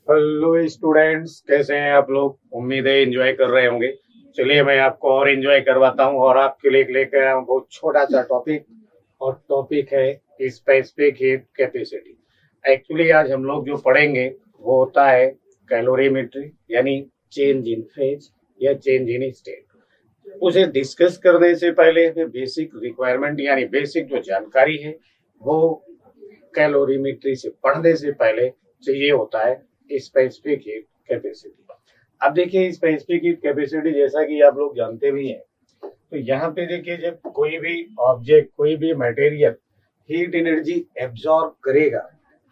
Hello students, कैसे हैं आप लोग? उम्मीद है एंजॉय कर रहे होंगे। चलिए मैं आपको और एंजॉय करवाता हूं और आपके लिए लेकर आया हूं बहुत छोटा सा टॉपिक। और टॉपिक है स्पेसिफिक हीट कैपेसिटी। एक्चुअली आज हम लोग जो पढ़ेंगे वो होता है कैलोरीमेट्री, यानी चेंज इन फेज या चेंज इन स्टेट। उसे डिस्कस करने से पहले बेसिक रिक्वायरमेंट यानी बेसिक जो जानकारी है वो कैलोरीमेट्री से पढ़ने से पहले चाहिए होता है स्पेसिफिक हीट कैपेसिटी। अब देखिए स्पेसिफिक हीट कैपेसिटी जैसा कि आप लोग जानते भी हैं, तो यहाँ पे देखिए जब कोई भी ऑब्जेक्ट, कोई भी मटेरियल हीट एनर्जी एब्जॉर्ब करेगा,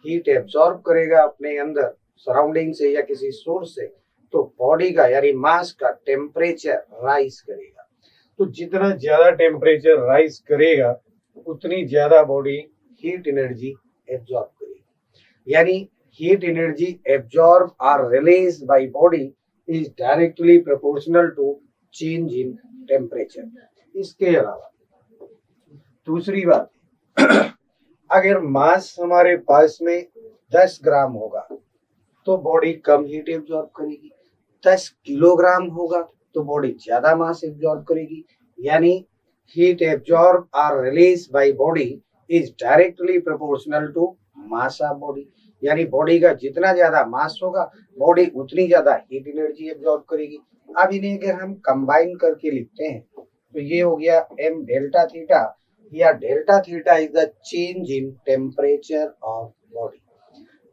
हीट एब्जॉर्ब करेगा अपने अंदर सराउंडिंग से या किसी सोर्स से, तो बॉडी का यानी मास का टेम्परेचर राइज करेगा। तो जितना ज्यादा टेम्परेचर राइज करेगा उतनी ज्यादा बॉडी हीट एनर्जी एब्जॉर्ब करेगी। यानी heat energy absorbed or released by body is directly proportional to change in temperature। इसके अलावा दूसरी बात, अगर मास हमारे पास में 10 ग्राम होगा तो बॉडी कम हीट एब्जॉर्ब करेगी, 10 किलोग्राम होगा तो बॉडी ज्यादा मास एब्जॉर्ब करेगी। यानी हीट एब्जॉर्ब और release by body is directly proportional to mass of body. यानी बॉडी का जितना ज्यादा मास होगा बॉडी उतनी ज्यादा हीट एनर्जी एब्जॉर्ब करेगी। अब इन्हें अगर हम कंबाइन करके लिखते हैं तो ये हो गया m डेल्टा थीटा, या delta theta is the change in temperature of body.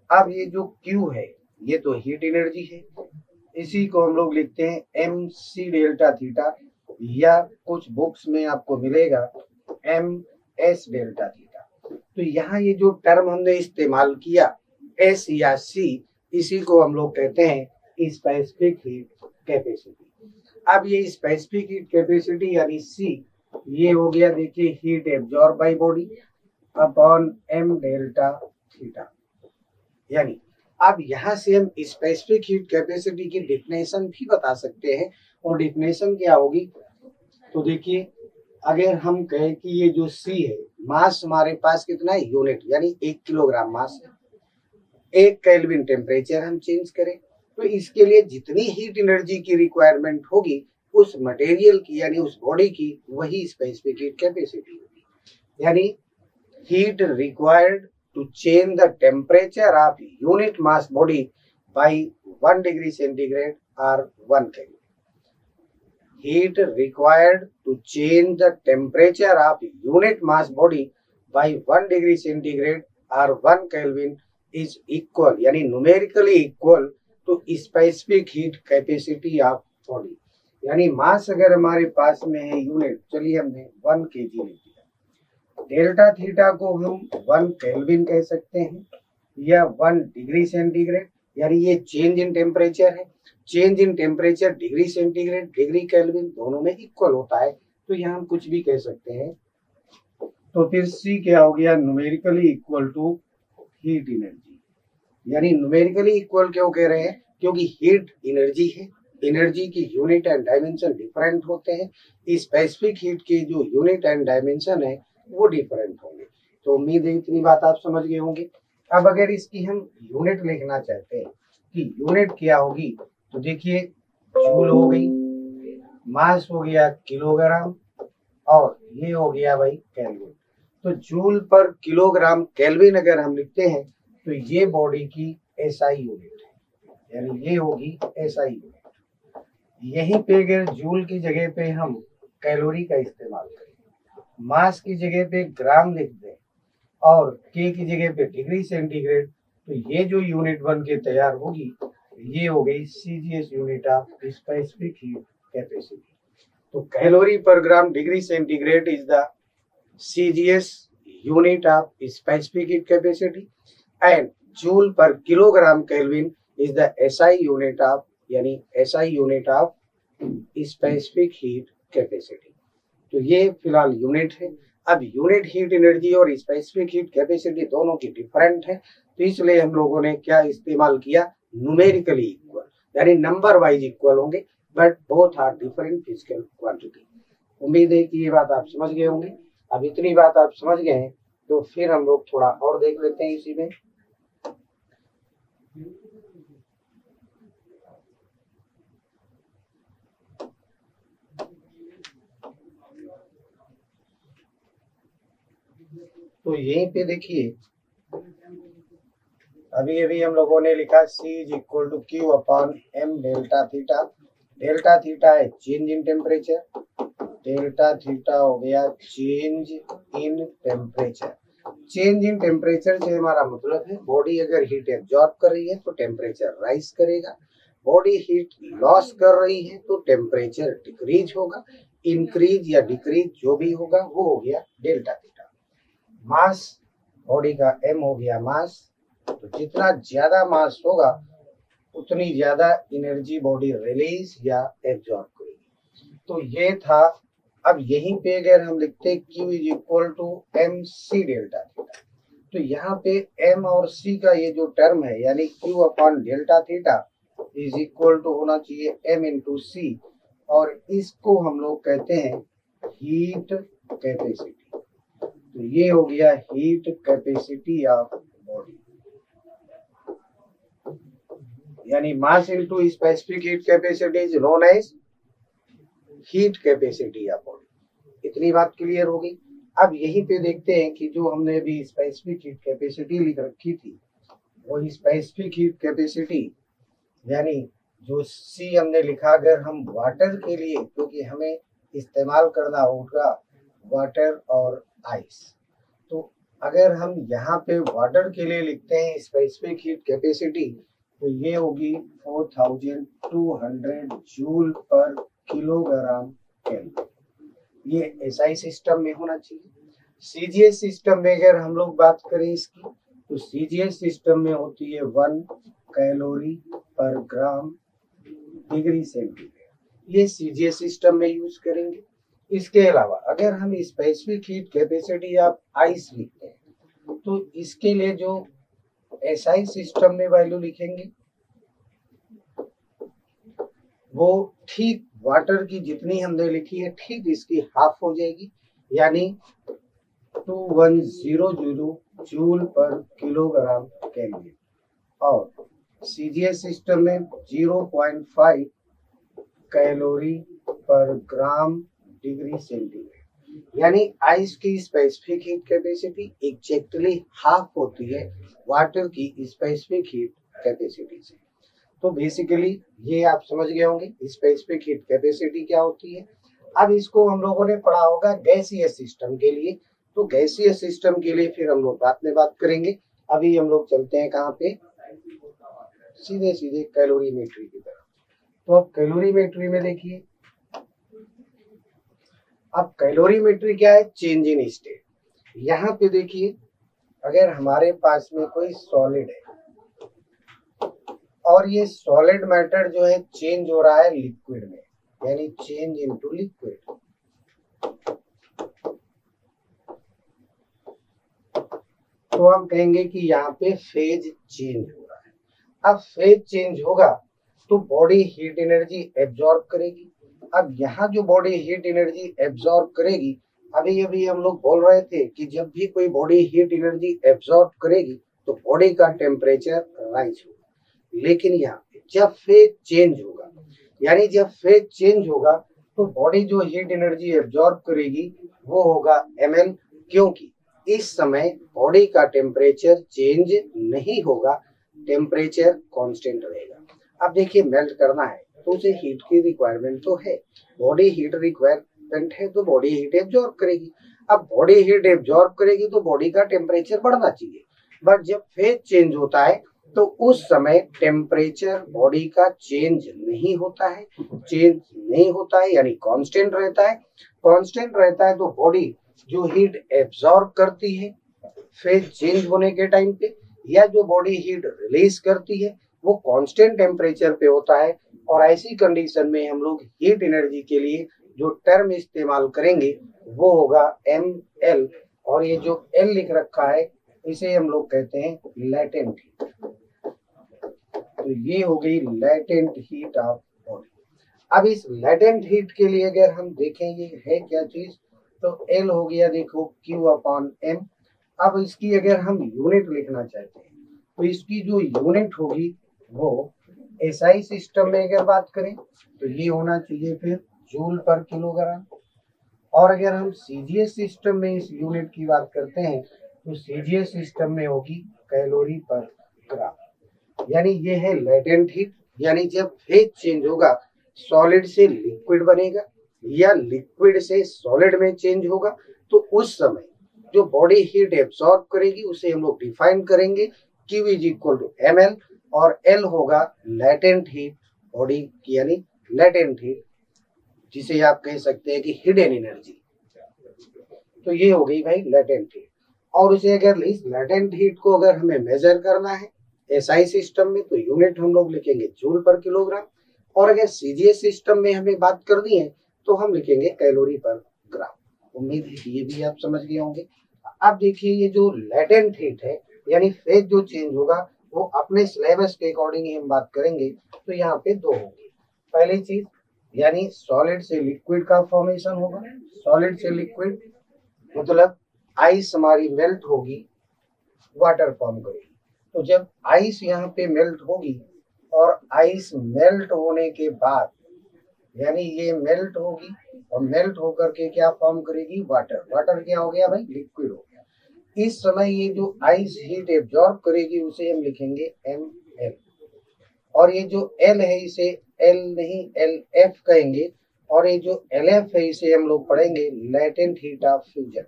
अब ये जो Q है ये तो हीट एनर्जी है, इसी को हम लोग लिखते हैं एम सी डेल्टा थीटा, या कुछ बुक्स में आपको मिलेगा एम एस डेल्टा थीटा। तो यहाँ ये जो टर्म हमने इस्तेमाल किया एस या सी, इसी को हम लोग कहते हैं स्पेसिफिक हीट कैपेसिटी। अब ये स्पेसिफिक हीट कैपेसिटी यानी सी, ये हो गया देखिए heat absorb by body upon M delta theta. यानी अब यहाँ से हम स्पेसिफिक हीट कैपेसिटी की डिफिनेशन भी बता सकते हैं। और डिफिनेशन क्या होगी, तो देखिए अगर हम कहें कि ये जो सी है, मास हमारे पास कितना है यूनिट, यानी 1 किलोग्राम मास है, 1 केल्विन टेम्परेचर हम चेंज करें तो इसके लिए जितनी हीट एनर्जी की रिक्वायरमेंट होगी उस मटेरियल की यानी उस बॉडी की, वही स्पेसिफिक हीट कैपेसिटी होगी। यानी heat required to change the temperature of unit mass body by 1 degree centigrade or 1 Kelvin. Heat required to change the temperature of unit mass body by 1 degree centigrade or 1 Kelvin is equal, यानी numerically equal to specific heat capacity of body। यानी मास अगर हमारे पास में है unit, चलिए हमने 1 kg ले लिया, डेल्टा थीटा को हम 1 केल्विन कह सकते हैं या 1 डिग्री सेंटीग्रेड, यानी ये चेंज इन टेम्परेचर है। Change in temperature degree centigrade degree kelvin दोनों में इक्वल होता है, तो यहाँ हम कुछ भी कह सकते हैं। तो फिर सी क्या हो गया, numerically equal to heat energy. यानी न्यूमेरिकली इक्वल क्यों कह रहे हैं, क्योंकि हीट एनर्जी है, एनर्जी की यूनिट एंड डायमेंशन डिफरेंट होते हैं। स्पेसिफिक हीट के जो यूनिट एंड डायमेंशन है वो डिफरेंट होंगे। तो उम्मीद है इतनी बात आप समझ गए होंगे। अब अगर इसकी हम यूनिट लिखना चाहते हैं कि यूनिट क्या होगी, तो देखिए जूल हो गई, मास हो गया किलोग्राम, और ये हो गया भाई केल्विन। तो जूल पर किलोग्राम केल्विन अगर हम लिखते हैं तो ये बॉडी की एसआई यूनिट है, यानी ये होगी एसआई यूनिट। यहीं पे अगर जूल की जगह पे हम कैलोरी का इस्तेमाल करें, मास की जगह पे ग्राम लिख दें और के की जगह पे डिग्री सेंटीग्रेड, तो ये जो यूनिट बन के तैयार होगी ये हो गई CGS unit of specific heat capacity. तो calorie per gram degree centigrade is the CGS unit of specific heat capacity and joule per kilogram kelvin is the SI unit of, यानी SI unit of specific heat capacity. तो ये फिलहाल unit है। अब unit heat energy और specific heat capacity दोनों की different है, तो इसलिए हम लोगों ने क्या इस्तेमाल किया, न्यूमेरिकली इक्वल, यानी नंबर वाइज इक्वल होंगे but both are different physical quantity. उम्मीद है कि ये बात आप समझ गए होंगे। अब इतनी बात आप समझ गए हैं तो फिर हम लोग थोड़ा और देख लेते हैं इसी में। तो यहीं पे देखिए अभी अभी हम लोगों ने लिखा C is equal to Q upon M delta theta. Delta theta है change in temperature, delta theta हो गया change in temperature. Change in temperature से हमारा मतलब है बॉडी अगर हीट एब्जॉर्ब कर रही है तो टेम्परेचर राइज करेगा, बॉडी हीट लॉस कर रही है तो टेम्परेचर डिक्रीज होगा। इंक्रीज या डिक्रीज जो भी होगा वो हो गया डेल्टा थीटा। मास बॉडी का m हो गया मास, तो जितना ज्यादा मास होगा उतनी ज्यादा एनर्जी बॉडी रिलीज या एब्जॉर्ब करेगी। तो ये था। अब यहीं पे अगर हम लिखते Q is equal to M C delta theta, तो यहाँ पे m और c का ये जो टर्म है यानी Q upon delta theta is equal to होना चाहिए m इंटू सी, और इसको हम लोग कहते हैं हीट कैपेसिटी। तो ये हो गया हीट कैपेसिटी ऑफ बॉडी, यानी mass into specific heat capacity is known as heat capacity of body. इतनी बात क्लियर हो गई। अब यहीं पे देखते हैं कि जो हमने अभी स्पेसिफिक हीट कैपेसिटी लिख रखी थी वो स्पेसिफिक हीट कैपेसिटी यानी जो सी हमने लिखा, अगर हम वाटर के लिए, क्योंकि हमें इस्तेमाल करना होगा वाटर और आइस, तो अगर हम यहाँ पे वाटर के लिए लिखते हैं स्पेसिफिक हीट कैपेसिटी तो ये होगी 4200 जूल पर किलोग्राम केल्विन। ये एसआई सिस्टम में होना चाहिए। सीजीएस सिस्टम में अगर हम लोग बात करें इसकी तो सीजीएस सिस्टम में होती है 1 calorie per gram degree centigrade. ये सीजीएस सिस्टम में यूज करेंगे। इसके अलावा अगर हम specific heat capacity of ice लिखते हैं तो इसके लिए जो एसआई सिस्टम में वैल्यू लिखेंगे वो ठीक वाटर की जितनी हमने लिखी है ठीक इसकी हाफ हो जाएगी, यानी 2100 जूल पर किलोग्राम केल्विन। और सीजीएस सिस्टम में 0.5 calorie per gram degree centigrade, यानी आइस की specific heat capacity exactly half होती है वाटर की स्पेसिफिक हीट कैपेसिटी से। तो बेसिकली ये आप समझ गए होंगे स्पेसिफिक हीट कैपेसिटी क्या होती है। अब इसको हम लोगों ने पढ़ा होगा गैसीय सिस्टम के लिए, तो गैसीय सिस्टम के लिए फिर हम लोग बाद में बात करेंगे। अभी हम लोग चलते हैं कहाँ पे, सीधे सीधे कैलोरीमेट्री की तरफ। तो अब कैलोरीमेट्री में देखिए, अब कैलोरीमेट्री क्या है, चेंज इन स्टेट। यहाँ पे देखिए अगर हमारे पास में कोई सॉलिड है और ये सॉलिड मैटर जो है चेंज हो रहा है लिक्विड में, यानी चेंज इनटू लिक्विड, तो हम कहेंगे कि यहाँ पे फेज चेंज हो रहा है। अब फेज चेंज होगा तो बॉडी हीट एनर्जी एब्जॉर्ब करेगी। अब यहाँ जो बॉडी हीट एनर्जी एब्जॉर्ब करेगी, अभी अभी हम लोग बोल रहे थे कि जब भी कोई बॉडी हीट एनर्जी एब्जॉर्ब करेगी तो बॉडी का टेम्परेचर राइज होगा। लेकिन यहाँ पे जब फेज चेंज होगा, यानी जब फेज चेंज होगा तो बॉडी जो हीट एनर्जी एब्जॉर्ब करेगी वो होगा ml, क्योंकि इस समय बॉडी का टेम्परेचर चेंज नहीं होगा, टेम्परेचर कांस्टेंट रहेगा। अब देखिए मेल्ट करना है तो उसे हीट की रिक्वायरमेंट तो है, बॉडी हीट रिक्वायरमेंट है तो बॉडी हीट एब्जॉर्ब करेगी। अब बॉडी हीट एब्जॉर्ब करेगी तो बॉडी का टेम्परेचर बढ़ना चाहिए, बट जब फेज चेंज होता है तो उस समय टेम्परेचर बॉडी का चेंज नहीं होता है, यानी कांस्टेंट रहता है। कांस्टेंट रहता है तो बॉडी जो हीट एब्जॉर्ब करती है फेज चेंज होने के टाइम पे, या जो बॉडी हीट रिलीज करती है वो कांस्टेंट टेम्परेचर पे होता है। और ऐसी कंडीशन में हम लोग हीट एनर्जी के लिए जो टर्म इस्तेमाल करेंगे वो होगा ml, और ये जो L लिख रखा है इसे हम लोग कहते हैं लेटेंट हीट। तो ये हो गई लेटेंट हीट ऑफ बॉडी। अब इस लेटेंट हीट के लिए अगर हम देखें ये है क्या चीज, तो L हो गया देखो Q अपॉन M। अब इसकी अगर हम यूनिट लिखना चाहते हैं तो इसकी जो यूनिट होगी वो एसआई सिस्टम में अगर बात करें तो ये होना चाहिए फिर जूल पर किलोग्राम। और अगर हम सीजीएस सिस्टम में इस यूनिट की बात करते हैं तो सीजीएस सिस्टम में होगी कैलोरी पर ग्राम। यानी ये है लेटेंट हीट, यानी जब फेज चेंज होगा सॉलिड से लिक्विड बनेगा या लिक्विड से सॉलिड में चेंज होगा, तो उस समय जो बॉडी हीट एब्सॉर्ब करेगी उसे हम लोग डिफाइन करेंगे Q is equal to ml, और L होगा लेटेंट हीट बॉडी की, यानी लेटेंट हीट, जिसे आप कह सकते हैं कि हिडन एनर्जी। तो ये हो गई भाई लेटेंट हीट। और उसे अगर इस लेटेंट हीट को अगर हमें मेजर करना है एसआई सिस्टम में तो यूनिट हम लोग लिखेंगे जूल पर किलोग्राम, और अगर सीजीएस सिस्टम में हमें बात करनी है तो हम लिखेंगे कैलोरी पर ग्राम। उम्मीद है कि ये भी आप समझ गए होंगे। अब देखिए ये जो लेटेंट हीट है यानी फेज जो चेंज होगा वो अपने सिलेबस के अकॉर्डिंग ही हम बात करेंगे। तो यहाँ पे दो होंगे। पहली चीज यानी सॉलिड से लिक्विड का फॉर्मेशन होगा। सॉलिड से लिक्विड मतलब आइस हमारी मेल्ट होगी, वाटर फॉर्म करेगी। तो जब आइस यहाँ पे मेल्ट होगी और आइस मेल्ट होने के बाद यानी ये मेल्ट होगी और मेल्ट होकर के क्या फॉर्म करेगी, वाटर। वाटर क्या हो गया भाई, लिक्विड हो गया। इस समय ये जो आइस हीट एब्जॉर्ब करेगी उसे हम लिखेंगे ml, और ये जो L है इसे L नहीं LF कहेंगे, और ये जो LF है इसे हम लोग पढ़ेंगे latent heat of fusion.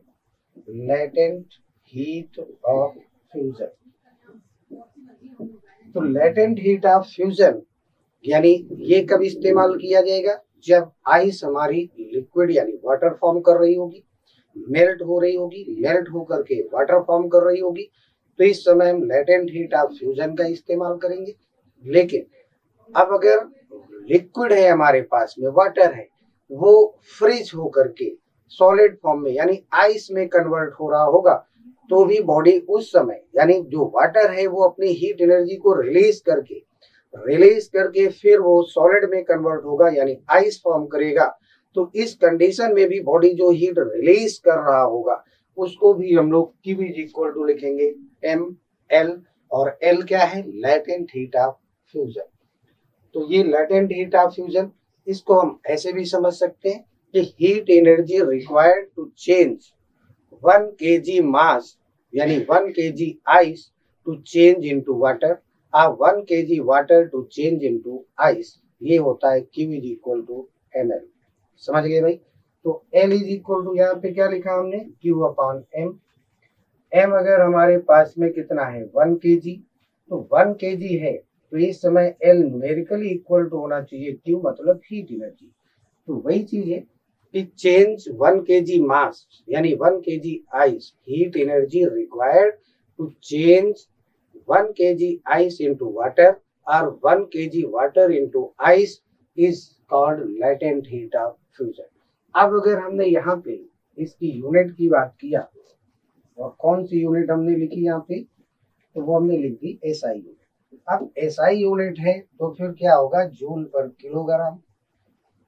Latent heat of fusion. तो लेटेंट हीट ऑफ फ्यूजन यानी ये कब इस्तेमाल किया जाएगा, जब आइस हमारी लिक्विड यानी वाटर फॉर्म कर रही होगी, मेल्ट हो रही होगी, मेल्ट होकर के वाटर फॉर्म कर रही होगी, तो इस समय हम लेटेंट हीट ऑफ फ्यूजन का इस्तेमाल करेंगे। लेकिन अब अगर लिक्विड है हमारे पास में, वाटर है, वो फ्रीज होकर के सॉलिड फॉर्म में यानी आइस में कन्वर्ट हो रहा होगा, तो भी बॉडी उस समय यानी जो वाटर है वो अपनी हीट एनर्जी को रिलीज करके फिर वो सॉलिड में कन्वर्ट होगा यानी आइस फॉर्म करेगा। तो इस कंडीशन में भी बॉडी जो हीट रिलीज कर रहा होगा उसको भी हम लोग Q इज इक्वल टू लिखेंगे ml, और L क्या है, लेटेंट हीट ऑफ फ्यूजन। तो ये लेटेंट हीट ऑफ फ्यूजन, इसको हम ऐसे भी समझ सकते हैं कि heat energy required to change 1 kg mass यानी 1 kg ice to change into water, 1 kg water to change into ice, ये होता है Q is equal to ml। समझ गए भाई। तो L इज इक्वल टू यहाँ पे क्या लिखा हमने, Q अपॉन M। M अगर हमारे पास में कितना है 1 kg, तो 1 kg है तो इस समय L न्यूमेरिकली इक्वल टू होना चाहिए Q मतलब हीट एनर्जी। तो वही चीज है कि चेंज 1 kg मास यानी 1 kg ice, heat energy required to change 1 kg ice into water or 1 kg water into ice is called latent heat of fusion। अब अगर हमने यहाँ पे इसकी यूनिट की बात किया और कौन सी यूनिट हमने लिखी यहाँ पे, तो वो हमने लिख दी SI यूनिट। अब SI यूनिट है तो फिर क्या होगा, जूल पर किलोग्राम।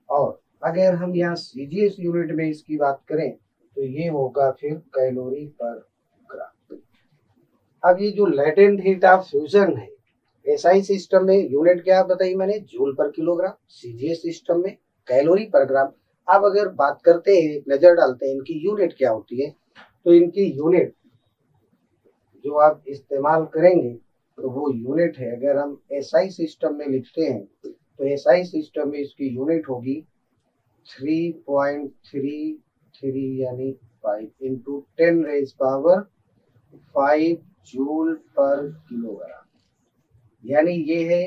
और अगर हम यहाँ CGS यूनिट में इसकी बात करें तो ये होगा फिर कैलोरी पर ग्राम। अब ये जो लेटेंट हीट ऑफ फ्यूजन है एसआई सिस्टम में यूनिट क्या बताई मैंने, joule per kilogram, CGS system में कैलोरी पर ग्राम। अब अगर बात करते हैं, एक नजर डालते हैं इनकी यूनिट क्या होती है, तो इनकी यूनिट जो आप इस्तेमाल करेंगे तो वो यूनिट है, अगर हम एसआई सिस्टम में लिखते हैं तो एसआई सिस्टम में इसकी यूनिट होगी 3.33 यानी 5 into 10 raise power 5 joule per kilogram, यानी ये है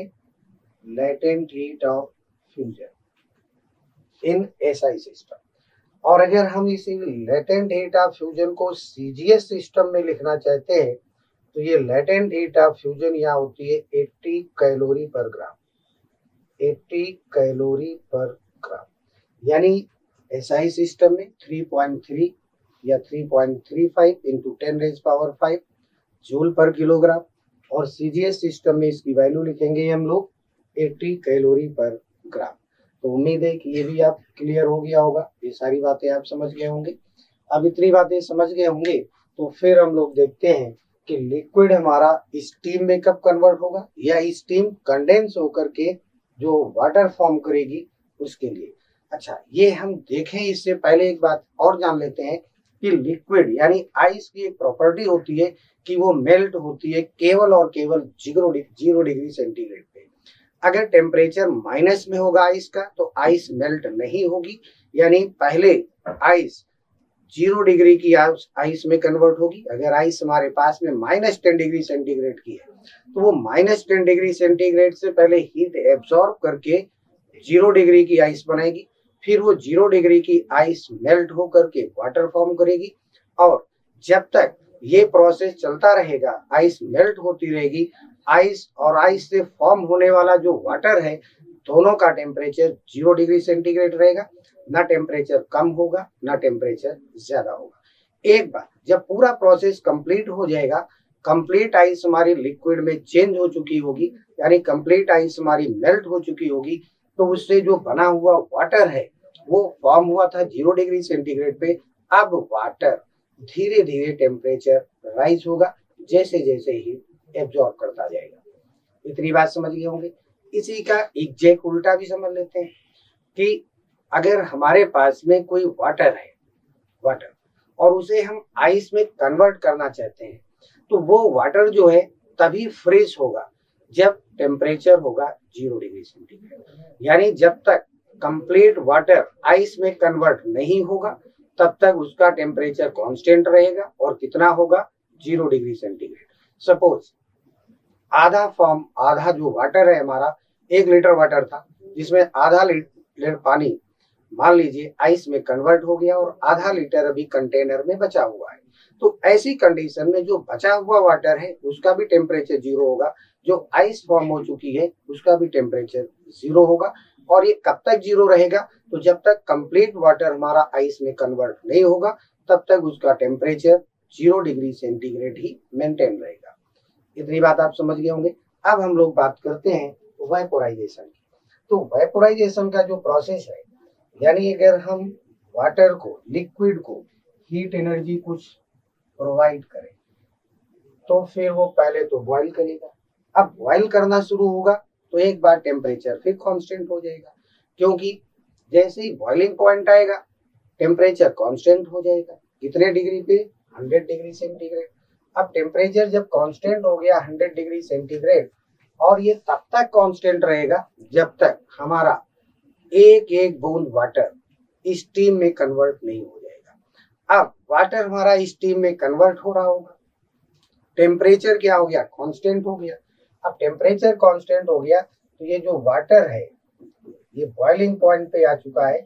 latent heat of fusion in SI system. और अगर हम इसी लेटेंट हीट ऑफ फ्यूजन को सीजीएस सिस्टम में लिखना चाहते हैं तो ये लेटेंट हीट ऑफ फ्यूजन यहाँ होती है 80 कैलोरी पर ग्राम, 80 कैलोरी पर ग्राम। यानी एसआई सिस्टम में 3.3 या 3.35 into 10 raise power 5 joule per kilogram, और सीजीएस सिस्टम में इसकी वैल्यू लिखेंगे हम लोग 80 कैलोरी पर ग्राम। तो उम्मीद है कि ये भी आप क्लियर हो गया होगा, ये सारी बातें आप समझ गए होंगे। अब इतनी बातें समझ गए होंगे तो फिर हम लोग देखते हैं कि लिक्विड हमारा स्टीम में कब कन्वर्ट होगा या स्टीम कंडेंस होकर के जो वाटर फॉर्म करेगी उसके लिए। अच्छा, ये हम देखें इससे पहले एक बात और जान लेते हैं कि लिक्विड यानी आइस की एक प्रॉपर्टी होती है कि वो मेल्ट होती है केवल और केवल 0 डिग्री सेंटीग्रेड पे। अगर टेम्परेचर माइनस में होगा आइस का तो आइस मेल्ट नहीं होगी, यानी पहले आइस 0 डिग्री की आइस में कन्वर्ट होगी। अगर आइस हमारे पास में -10 डिग्री सेंटीग्रेड की है तो वो -10 डिग्री सेंटीग्रेड से पहले हीट एब्सॉर्ब करके 0 डिग्री की आइस बनाएगी, फिर वो 0 डिग्री की आइस मेल्ट होकर के वाटर फॉर्म करेगी। और जब तक ये प्रोसेस चलता रहेगा, आइस मेल्ट होती रहेगी, आइस और आइस से फॉर्म होने वाला जो वाटर है दोनों का टेम्परेचर 0 डिग्री सेंटीग्रेड रहेगा। ना टेम्परेचर कम होगा ना टेम्परेचर ज्यादा होगा। एक बार जब पूरा प्रोसेस कंप्लीट हो जाएगा, कंप्लीट आइस हमारी लिक्विड में चेंज हो चुकी होगी, यानी कंप्लीट आइस हमारी मेल्ट हो चुकी होगी, तो उससे जो बना हुआ वाटर है वो फॉर्म हुआ था 0 डिग्री सेंटीग्रेड पे। अब वाटर धीरे धीरे टेम्परेचर राइज होगा जैसे जैसे ही एब्जॉर्ब करता जाएगा। इतनी बात समझ गए होंगे। इसी का एग्जैक्ट उल्टा भी समझ लेते हैं कि अगर हमारे पास में कोई वाटर है, वाटर, और उसे हम आइस में कन्वर्ट करना चाहते हैं, तो वो वाटर जो है तभी फ्रीज होगा जब टेम्परेचर होगा 0 डिग्री सेंटीग्रेड। यानी जब तक कंप्लीट वाटर आइस में कन्वर्ट नहीं होगा तब तक उसका टेम्परेचर कांस्टेंट रहेगा। और कितना होगा? 0 डिग्री सेंटीग्रेड। सपोज आधा जो वाटर है हमारा, 1 लीटर वाटर था जिसमें आधा लीटर पानी मान लीजिए आइस में कन्वर्ट हो गया और आधा लीटर अभी कंटेनर में बचा हुआ है। तो ऐसी कंडीशन में जो बचा हुआ वाटर है उसका भी टेम्परेचर 0 होगा, जो आइस फॉर्म हो चुकी है उसका भी टेम्परेचर 0 होगा। और ये कब तक 0 रहेगा? तो जब तक कंप्लीट वाटर हमारा आइस में कन्वर्ट नहीं होगा तब तक उसका टेम्परेचर 0 डिग्री सेंटीग्रेड ही मेंटेन रहेगा। इतनी बात आप समझ गए होंगे। अब हम लोग बात करते हैं वेपोराइजेशन की। तो वेपोराइजेशन का जो प्रोसेस है, यानी अगर हम वाटर को, लिक्विड को हीट एनर्जी कुछ प्रोवाइड करें तो फिर वो पहले तो बॉईल करेगा। अब बॉईल करना शुरू होगा तो एक बार टेम्परेचर फिर कांस्टेंट हो जाएगा, क्योंकि जैसे ही बॉइलिंग पॉइंट आएगा टेम्परेचर कांस्टेंट हो जाएगा। कितने डिग्री पे? 100 डिग्री सेंटीग्रेड। अब टेम्परेचर जब कांस्टेंट हो गया 100 डिग्री सेंटीग्रेड, और ये तब तक कांस्टेंट रहेगा जब तक हमारा एक एक बूंद वाटर स्टीम में कन्वर्ट नहीं हो जाएगा। अब वाटर हमारा स्टीम में कन्वर्ट हो रहा होगा, टेम्परेचर क्या हो गया? कांस्टेंट हो गया। अब टेम्परेचर कांस्टेंट हो गया तो ये जो वाटर है ये बॉइलिंग पॉइंट पे आ चुका है।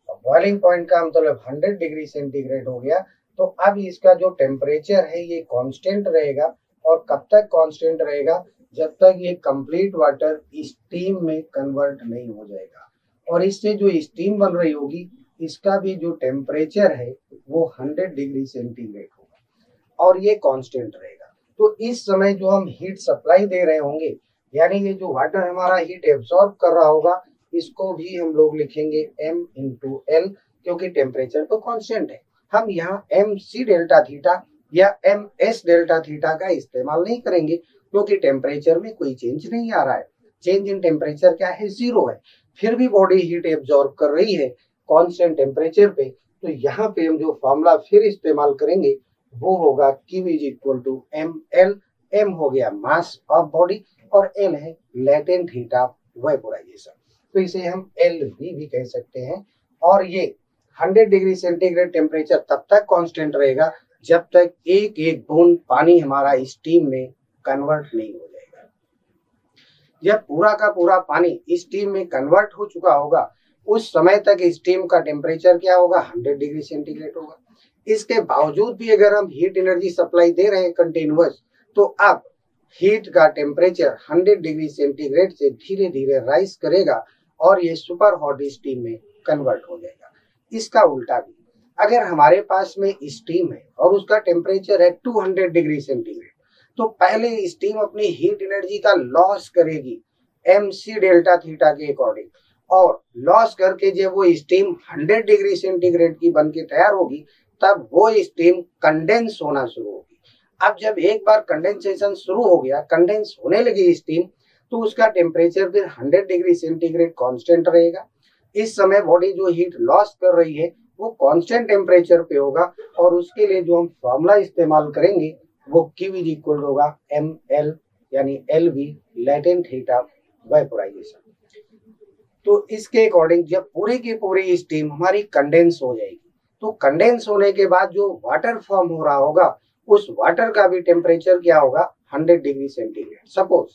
बॉइलिंग पॉइंट का मतलब 100 डिग्री सेंटीग्रेड हो गया। तो अब इसका जो टेम्परेचर है ये कांस्टेंट रहेगा। और कब तक कांस्टेंट रहेगा? जब तक ये कंप्लीट वाटर स्टीम में कन्वर्ट नहीं हो जाएगा। और इससे जो स्टीम बन रही होगी इसका भी जो टेम्परेचर है वो 100 डिग्री सेंटीग्रेड होगा और ये कांस्टेंट रहेगा। तो इस समय जो हम हीट सप्लाई दे रहे होंगे, यानी ये जो वाटर हमारा हीट एब्सॉर्ब कर रहा होगा, इसको भी हम लोग लिखेंगे m इंटू एल, क्योंकि टेम्परेचर तो कांस्टेंट है। हम यहाँ mc डेल्टा थीटा या ms डेल्टा थीटा का इस्तेमाल नहीं करेंगे, क्योंकि टेम्परेचर में कोई चेंज नहीं आ रहा है। चेंज इन टेम्परेचर क्या है? 0 है। फिर भी बॉडी हीट एब्सॉर्ब कर रही है कांस्टेंट टेम्परेचर पे। तो यहाँ पे हम जो फॉर्मूला फिर इस्तेमाल करेंगे वो होगा Q is equal to ml। m हो गया मास ऑफ बॉडी और l है लेटेंट हीट ऑफ वेपोराइजेशन, तो इसे हम LV भी कह सकते हैं। और ये 100 डिग्री सेंटीग्रेड टेम्परेचर तब तक कांस्टेंट रहेगा जब तक एक एक बूंद पानी हमारा स्टीम में कन्वर्ट नहीं हो जाएगा। जब पूरा का पूरा पानी स्टीम में कन्वर्ट हो चुका होगा उस समय तक स्टीम का टेम्परेचर क्या होगा? 100 डिग्री सेंटीग्रेड होगा। इसके बावजूद भी अगर हम हीट एनर्जी सप्लाई दे रहे हैं कंटिन्यूअस, तो अब हीट का टेम्परेचर 100 डिग्री सेंटीग्रेड से धीरे धीरे राइज करेगा और ये सुपर हॉट स्टीम में कन्वर्ट हो जाएगा। इसका उल्टा भी, अगर हमारे पास में स्टीम है और उसका टेम्परेचर है 200 डिग्री सेंटीग्रेड, तो पहले स्टीम अपनी हीट एनर्जी का लॉस करेगी mc डेल्टा थीटा के अकॉर्डिंग, और लॉस करके जब वो स्टीम 100 डिग्री सेंटीग्रेड की बन के तैयार होगी तब वो स्टीम कंडेंस होना शुरू होगी। अब जब एक बार कंडेंसेशन शुरू हो गया, कंडेंस होने लगी स्टीम, तो उसका टेम्परेचर फिर 100 डिग्री सेंटीग्रेड कांस्टेंट रहेगा। इस समय बॉडी जो हीट लॉस कर रही है वो कांस्टेंट टेम्परेचर पे होगा, और उसके लिए जो हम फॉर्मूला इस्तेमाल करेंगे वो Q इज इक्वल होगा ml यानी LV latent heat of vaporisation. तो इसके अकॉर्डिंग जब पूरी की पूरी स्टीम हमारी कंडेंस हो जाएगी, तो कंडेंस होने के बाद जो वाटर फॉर्म हो रहा होगा उस वाटर का भी टेम्परेचर क्या होगा 100 डिग्री सेंटीग्रेड। सपोज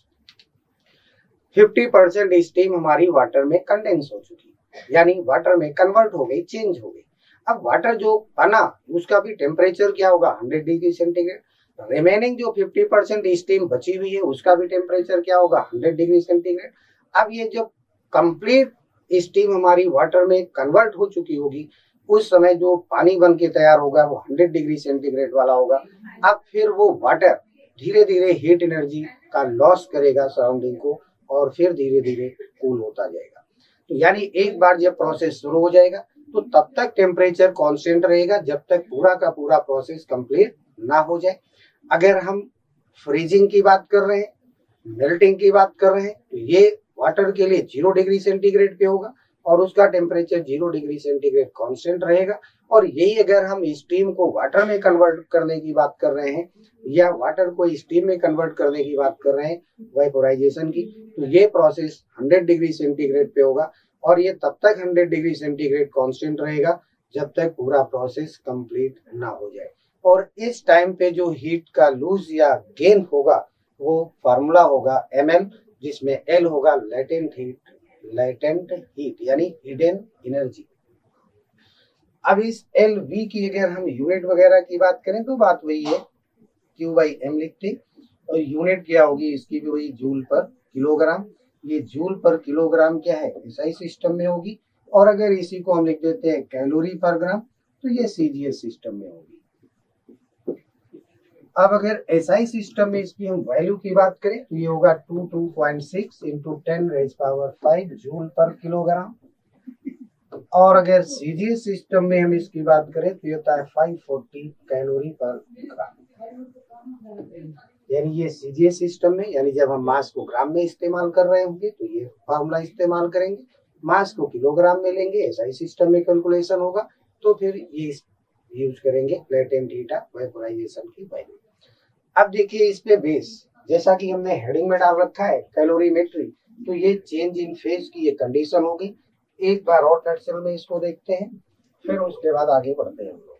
50% स्टीम हमारी वाटर में कंडेंस हो चुकी, यानी वाटर में कन्वर्ट हो गई, चेंज हो गई। अब वाटर जो बना उसका भी टेम्परेचर क्या होगा 100 डिग्री सेंटीग्रेड। रिमेनिंग जो 50% स्टीम बची हुई है उसका भी टेम्परेचर क्या होगा 100 डिग्री सेंटीग्रेड। अब ये जो कंप्लीट स्टीम हमारी वाटर में कन्वर्ट हो चुकी होगी, उस समय जो पानी बन के तैयार होगा वो 100 डिग्री सेंटीग्रेड वाला होगा। अब फिर वो वाटर धीरे धीरे हीट एनर्जी का लॉस करेगा सराउंडिंग को, और फिर धीरे धीरे कूल होता जाएगा। तो यानी एक बार जब प्रोसेस शुरू हो जाएगा तो तब तक टेम्परेचर कांस्टेंट रहेगा जब तक पूरा का पूरा प्रोसेस कंप्लीट ना हो जाए। अगर हम फ्रीजिंग की बात कर रहे हैं, मेल्टिंग की बात कर रहे हैं, तो ये वाटर के लिए 0 डिग्री सेंटीग्रेड पे होगा और उसका टेम्परेचर 0 डिग्री सेंटीग्रेड कांस्टेंट रहेगा। और यही अगर हम स्टीम को वाटर में कन्वर्ट करने की बात कर रहे हैं या वाटर को स्टीम में कन्वर्ट करने की बात कर रहे हैं वेपोराइजेशन की, तो ये प्रोसेस 100 डिग्री सेंटीग्रेड पे होगा, और ये तब तक 100 डिग्री सेंटीग्रेड कांस्टेंट रहेगा जब तक पूरा प्रोसेस कंप्लीट ना हो जाए। और इस टाइम पे जो हीट का लूज या गेन होगा वो फार्मूला होगा ml, जिसमें L होगा लेटेंट हीट यानी हिडन एनर्जी। अब इस LV की अगर हम यूनिट वगैरह की बात करें तो बात वही है, Q/m लिखते, और यूनिट क्या होगी इसकी भी वही जूल पर किलोग्राम। ये जूल पर किलोग्राम क्या है SI सिस्टम में होगी, और अगर इसी को हम लिख देते हैं कैलोरी पर ग्राम तो ये CGS सिस्टम में होगी। अब अगर SI सिस्टम में इसकी हम वैल्यू की बात करें तो ये होगा 22.6 इंटू 10⁵ जूल पर किलोग्राम, और अगर CGS सिस्टम में हम इसकी बात करें तो ये होता है 540 कैलोरी पर ग्राम। यानी ये CGS सिस्टम में, यानी जब हम मास को ग्राम में इस्तेमाल कर रहे होंगे तो ये फार्मूला इस्तेमाल करेंगे, मास को किलोग्राम में लेंगे, SI सिस्टम में कैलकुलेशन होगा तो फिर ये यूज करेंगे लेटेंट हीट ऑफ वेपोराइजेशन की वैल्यू। अब देखिए इस पे बेस, जैसा कि हमने हेडिंग में डाल रखा है कैलोरीमेट्री, तो ये चेंज इन फेज की ये कंडीशन होगी। एक बार और नटशेल में इसको देखते हैं, फिर उसके बाद आगे बढ़ते हैं हम लोग।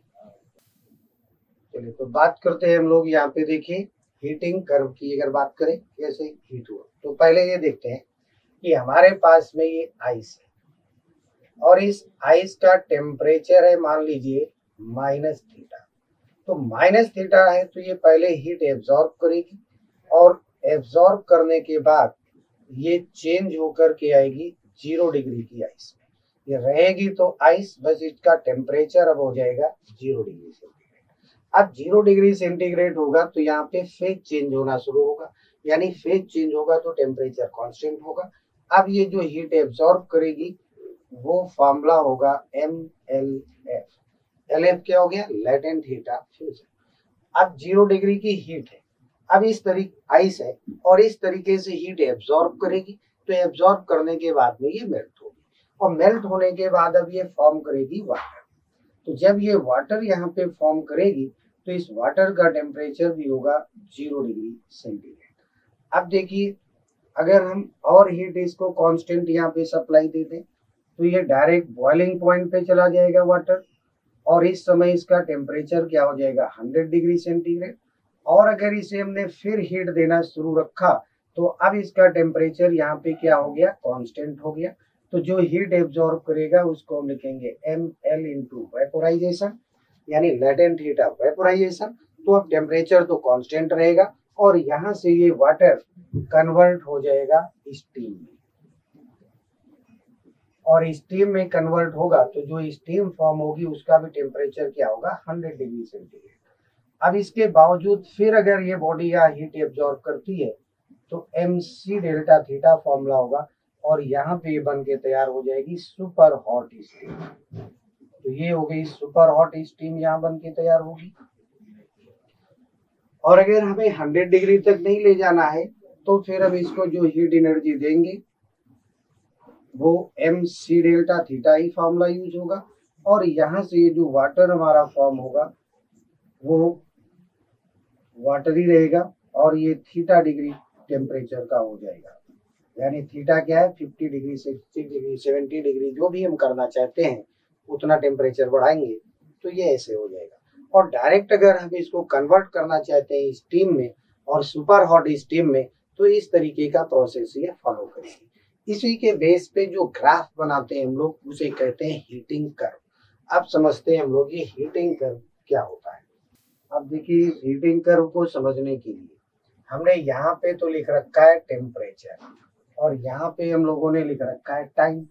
चलिए तो बात करते हैं हम लोग यहाँ पे, देखिए हीटिंग कर्व की अगर बात करें कैसे हीट हुआ, तो पहले ये देखते हैं कि हमारे पास में ये आइस है और इस आइस का टेम्परेचर है मान लीजिए -θ। तो -θ है तो ये पहले हीट एब्जॉर्ब करेगी, और एब्जॉर्ब करने के बाद ये चेंज होकर के आएगी 0 डिग्री की आइस में। ये रहेगी तो आइस, बस इसका टेम्परेचर अब हो जाएगा 0 डिग्री सेंटीग्रेड। अब 0 डिग्री सेंटीग्रेड होगा तो यहाँ पे फेज चेंज होना शुरू होगा, यानी फेज चेंज होगा तो टेम्परेचर कांस्टेंट होगा। अब ये जो हीट एब्जॉर्ब करेगी वो फॉर्मूला होगा MLF। LF क्या हो गया लेटेंट हीट ऑफ फ्यूजन। अब 0 डिग्री की हीट है, अब इस तरीके आइस है और इस तरीके से हीट एब्जॉर्ब करेगी, तो एब्जॉर्ब करने के बाद में ये मेल्ट होगी, और मेल्ट होने के बाद अब ये फॉर्म करेगी वाटर। तो जब ये वाटर यहाँ पे फॉर्म करेगी तो इस वाटर का टेम्परेचर भी होगा 0 डिग्री सेंटीग्रेड। अब देखिए अगर हम और हीट इसको कांस्टेंट यहाँ पे सप्लाई दे दें तो ये डायरेक्ट बॉइलिंग पॉइंट पे चला जाएगा वाटर, और इस समय इसका टेम्परेचर क्या हो जाएगा 100 डिग्री सेंटीग्रेड। और अगर इसे हमने फिर हीट देना शुरू रखा तो अब इसका टेम्परेचर यहाँ पे क्या हो गया कांस्टेंट हो गया। तो जो हीट एब्जॉर्ब करेगा उसको हम लिखेंगे ML इंटू वेपोराइजेशन, यानी लेटेंट हीट ऑफ वेपोराइजेशन। तो अब टेम्परेचर तो कांस्टेंट रहेगा और यहाँ से ये वाटर कन्वर्ट हो जाएगा स्टीम में, और स्टीम में कन्वर्ट होगा तो जो स्टीम फॉर्म होगी उसका भी टेम्परेचर क्या होगा 100 डिग्री सेंटीग्रेड। अब इसके बावजूद फिर अगर ये बॉडी या हीट एब्जॉर्ब करती है तो MC डेल्टा थीटा फॉर्मूला होगा, और यहाँ पे बन के तैयार हो जाएगी सुपर हॉट स्टीम। तो ये हो गई सुपर हॉट स्टीम, यहाँ बन के तैयार होगी। और अगर हमें 100 डिग्री तक नहीं ले जाना है तो फिर हम इसको जो हीट एनर्जी देंगे वो mc डेल्टा थीटा ही फॉर्मूला यूज होगा, और यहाँ से जो वाटर हमारा फॉर्म होगा वो वाटर ही रहेगा, और ये थीटा डिग्री टेम्परेचर का हो जाएगा। यानी थीटा क्या है, 50 डिग्री, 60 डिग्री, 70 डिग्री, जो भी हम करना चाहते हैं उतना टेम्परेचर बढ़ाएंगे तो ये ऐसे हो जाएगा। और डायरेक्ट अगर हम इसको कन्वर्ट करना चाहते हैं स्टीम में और सुपर हॉट स्टीम में, तो इस तरीके का प्रोसेस ये फॉलो करेगी। इसी के बेस पे जो ग्राफ बनाते हैं हम लोग उसे कहते हैं हीटिंग कर्व। अब समझते हैं हम लोग ये हीटिंग कर्व क्या होता है। अब देखिए हीटिंग कर्व को समझने के लिए हमने यहाँ पे तो लिख रखा है टेम्परेचर, और यहाँ पे हम लोगों ने लिख रखा है टाइम,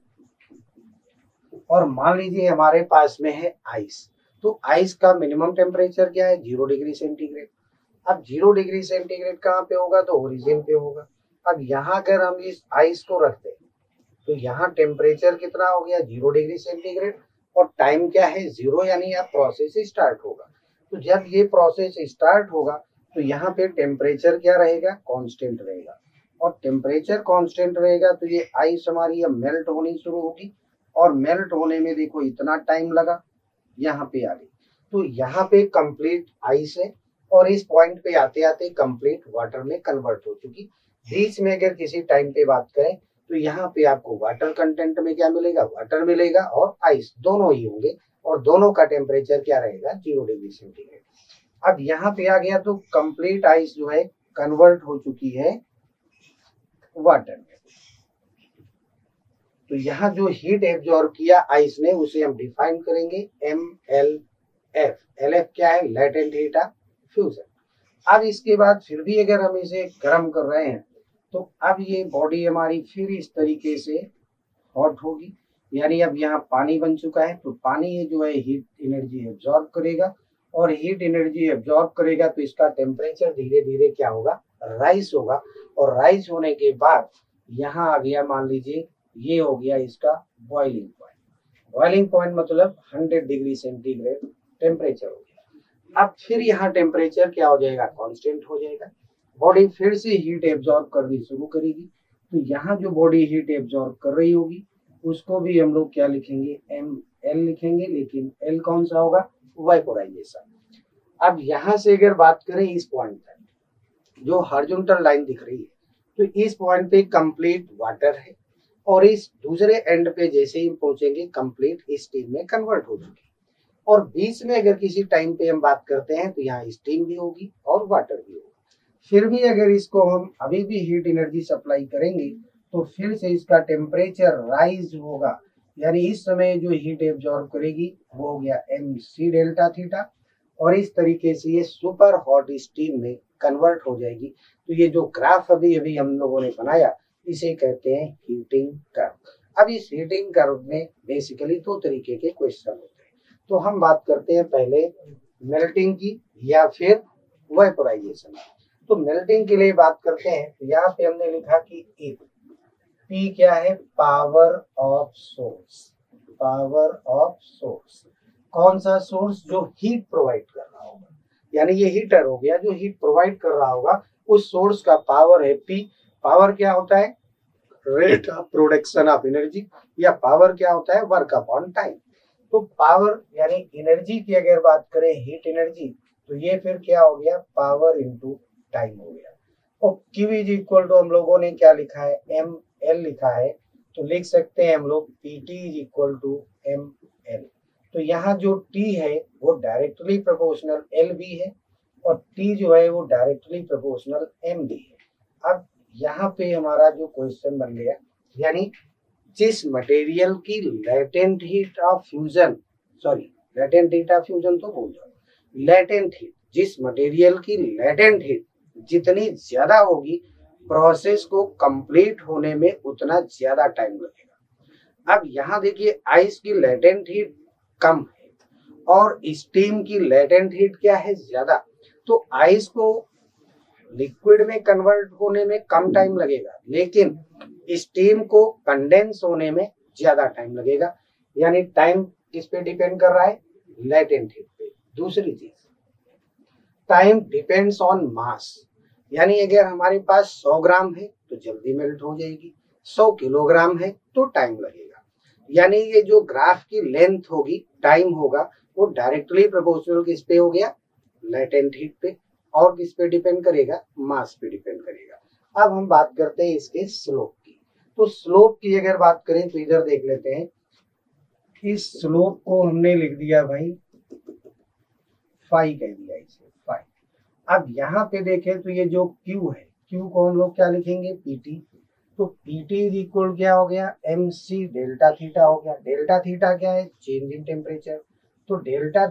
और मान लीजिए हमारे पास में है आइस। तो आइस का मिनिमम टेम्परेचर क्या है, 0 डिग्री सेंटीग्रेड। अब 0 डिग्री सेंटीग्रेड कहाँ पे होगा, तो ओरिजिन पे होगा। अब यहाँ अगर हम इस आइस को रखते हैं तो यहाँ टेम्परेचर कितना हो गया, 0 डिग्री सेंटीग्रेड, और टाइम क्या है, 0, यानी अब प्रोसेस स्टार्ट होगा। तो जब ये प्रोसेस स्टार्ट होगा तो यहाँ पे टेम्परेचर क्या रहेगा, कांस्टेंट रहेगा, और टेम्परेचर कांस्टेंट रहेगा तो ये आइस हमारी अब मेल्ट होनी शुरू होगी, और मेल्ट होने में देखो इतना टाइम लगा, यहाँ पे आ गई। तो यहाँ पे कंप्लीट आइस है, और इस पॉइंट पे आते आते कंप्लीट वाटर में कन्वर्ट हो चुकी। बीच में अगर किसी टाइम पे बात करें तो यहाँ पे आपको वाटर कंटेंट में क्या मिलेगा, वाटर मिलेगा, और आइस दोनों ही होंगे, और दोनों का टेम्परेचर क्या रहेगा, 0 डिग्री सेंटीग्रेड। अब यहाँ पे आ गया तो कंप्लीट आइस जो है कन्वर्ट हो चुकी है वाटर में। तो यहाँ जो हीट एब्जॉर्ब किया आइस ने उसे हम डिफाइन करेंगे MLF। LF क्या है, लेटेंट हीट ऑफ फ्यूजन। अब इसके बाद फिर भी अगर हम इसे गर्म कर रहे हैं तो अब ये बॉडी हमारी फिर इस तरीके से हॉट होगी, यानी अब यहाँ पानी बन चुका है, तो पानी ये जो है हीट एनर्जी एब्जॉर्ब करेगा, और हीट एनर्जी एब्जॉर्ब करेगा तो इसका टेम्परेचर धीरे धीरे क्या होगा, राइज होगा, और राइज होने के बाद यहाँ आ गया, मान लीजिए ये हो गया इसका बॉइलिंग पॉइंट। बॉइलिंग पॉइंट मतलब 100 डिग्री सेंटीग्रेड टेम्परेचर हो गया। अब फिर यहाँ टेम्परेचर क्या हो जाएगा, कांस्टेंट हो जाएगा, बॉडी फिर से हीट एब्जॉर्ब करनी शुरू करेगी। तो यहाँ जो बॉडी हीट एब्जॉर्ब कर रही होगी उसको भी हम लोग क्या लिखेंगे, ML लिखेंगे, लेकिन L कौन सा होगा, वेपोराइजेशन। अब यहाँ से अगर बात करें इस पॉइंट तक जो हॉरिजॉन्टल लाइन दिख रही है, तो इस पॉइंट पे कंप्लीट वाटर है, और इस दूसरे एंड पे जैसे ही पहुंचेंगे कंप्लीट स्टीम में कन्वर्ट हो चुकी, और बीच में अगर किसी टाइम पे हम बात करते हैं तो यहाँ स्टीम भी होगी और वाटर भी होगा। फिर भी अगर इसको हम अभी भी हीट एनर्जी सप्लाई करेंगे तो फिर से इसका टेम्परेचर राइज होगा, यानी इस समय जो हीट एब्जॉर्ब करेगी वो हो गया MC डेल्टा थीटा, और इस तरीके से ये सुपर हॉट स्टीम में कन्वर्ट हो जाएगी। तो ये जो ग्राफ अभी अभी हम लोगों ने बनाया इसे कहते हैं हीटिंग कर्व। अब इस हीटिंग कर्व में बेसिकली 2 तरीके के क्वेश्चन होते हैं। तो हम बात करते हैं पहले मेल्टिंग की या फिर वेपोराइजेशन। तो मेल्टिंग के लिए बात करते हैं, तो यहाँ पे हमने लिखा कि P क्या है, power of source. Power of source कौन सा सोर्स, जो हीट प्रोवाइड कर रहा होगा, यानी ये हीटर हो गया जो हीट प्रोवाइड कर रहा होगा, उस सोर्स का पावर है P। पावर क्या होता है, rate of production of energy, या पावर क्या होता है, वर्क अपॉन टाइम। तो पावर यानी एनर्जी की अगर बात करें, हीट एनर्जी, तो ये फिर क्या हो गया, पावर इनटू टाइम हो गया। और Q इज इक्वल टू हम लोगों ने क्या लिखा है, ML लिखा है, तो लिख सकते हैं हम लोग PT is equal to ML। तो यहाँ जो T है वो डायरेक्टली प्रोपोर्शनल L भी है, और T जो है वो डायरेक्टली प्रोपोर्शनल M भी है। अब यहाँ पे हमारा जो क्वेश्चन बन गया, यानी जिस मटेरियल की latent heat of fusion, sorry latent heat of fusion तो भूल जाओ, लेटेंट हीट, जिस मटेरियल की लेटेंट हीट जितनी ज्यादा होगी प्रोसेस को कंप्लीट होने में उतना ज्यादा टाइम लगेगा। अब यहाँ देखिए आइस की लेटेंट हीट कम है और स्टीम की लेटेंट हीट क्या है, ज्यादा। तो आइस को लिक्विड में कन्वर्ट होने में कम टाइम लगेगा, लेकिन स्टीम को कंडेंस होने में ज्यादा टाइम लगेगा। यानी टाइम किस पे डिपेंड कर रहा है, लेटेंट हीट पे। दूसरी चीज टाइम डिपेंड्स ऑन मास, यानी अगर हमारे पास 100 ग्राम है तो जल्दी मेल्ट हो जाएगी, 100 किलोग्राम है तो टाइम लगेगा। यानी ये जो ग्राफ की लेंथ होगी, टाइम होगा, वो डायरेक्टली प्रोपोर्शनल किस पे हो गया, लेटेंट हीट पे, और किस पे डिपेंड करेगा, मास पे डिपेंड करेगा। अब हम बात करते हैं इसके स्लोप की। तो स्लोप की अगर बात करें तो इधर देख लेते हैं, इस स्लोप को हमने लिख दिया भाई फाई कह दिया इसे, फाई। अब यहाँ पे देखें तो ये जो Q है, Q को हम लोग क्या लिखेंगे, PT। तो PT इज इक्वल क्या हो गया, MC डेल्टा थीटा हो गया। डेल्टा थीटा क्या है, चेंज इन टेम्परेचर। तो डेल्टा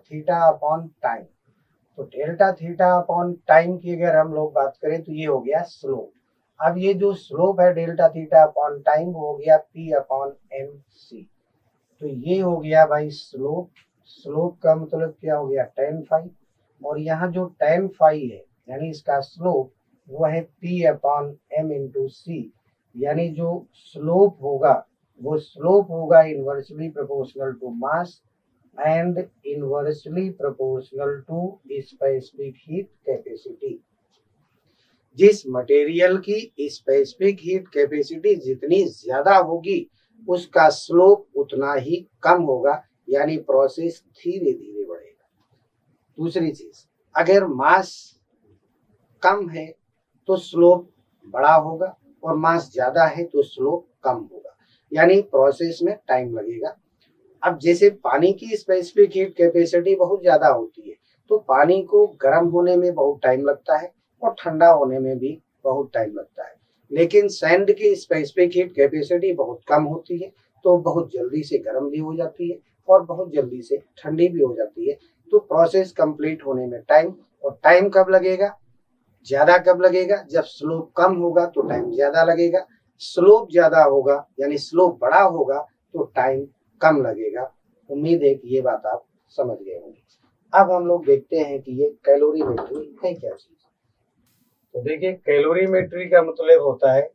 थीटा अपॉन टाइम। तो डेल्टा थीटा अपॉन टाइम की अगर हम लोग बात करें तो ये हो गया स्लोप। अब ये जो स्लोप है डेल्टा थीटा अपॉन टाइम हो गया P अपॉन MC। तो ये हो गया भाई स्लोप। स्लोप का मतलब क्या हो गया, tan फाई, और यहाँ जो tan फाई है यानी इसका स्लोप वो है P upon M into C. यानी जो स्लोप होगा वो स्लोप होगा inversely proportional to mass and inversely proportional to specific heat capacity. जिस मटेरियल की स्पेसिफिक हीट कैपेसिटी जितनी ज्यादा होगी उसका स्लोप उतना ही कम होगा, यानी प्रोसेस धीरे धीरे बढ़ेगा। दूसरी चीज, अगर मास कम है तो स्लोप बड़ा होगा, और मास ज्यादा है तो स्लोप कम होगा, यानी प्रोसेस में टाइम लगेगा। अब जैसे पानी की स्पेसिफिक हीट कैपेसिटी बहुत ज्यादा होती है तो पानी को गर्म होने में बहुत टाइम लगता है और ठंडा होने में भी बहुत टाइम लगता है। लेकिन सैंड की स्पेसिफिक हीट कैपेसिटी बहुत कम होती है तो बहुत जल्दी से गर्म भी हो जाती है और बहुत जल्दी से ठंडी भी हो जाती है। तो प्रोसेस कंप्लीट होने में टाइम, और टाइम कब लगेगा, ज्यादा कब लगेगा, जब स्लोप कम होगा तो टाइम ज्यादा लगेगा, स्लोप ज्यादा होगा यानी स्लोप बड़ा होगा तो टाइम कम लगेगा। उम्मीद है कि ये बात आप समझ गए होंगे। अब हम लोग देखते हैं कि ये कैलोरीमेट्री है क्या चीज। तो देखिए, कैलोरीमेट्री का मतलब होता है,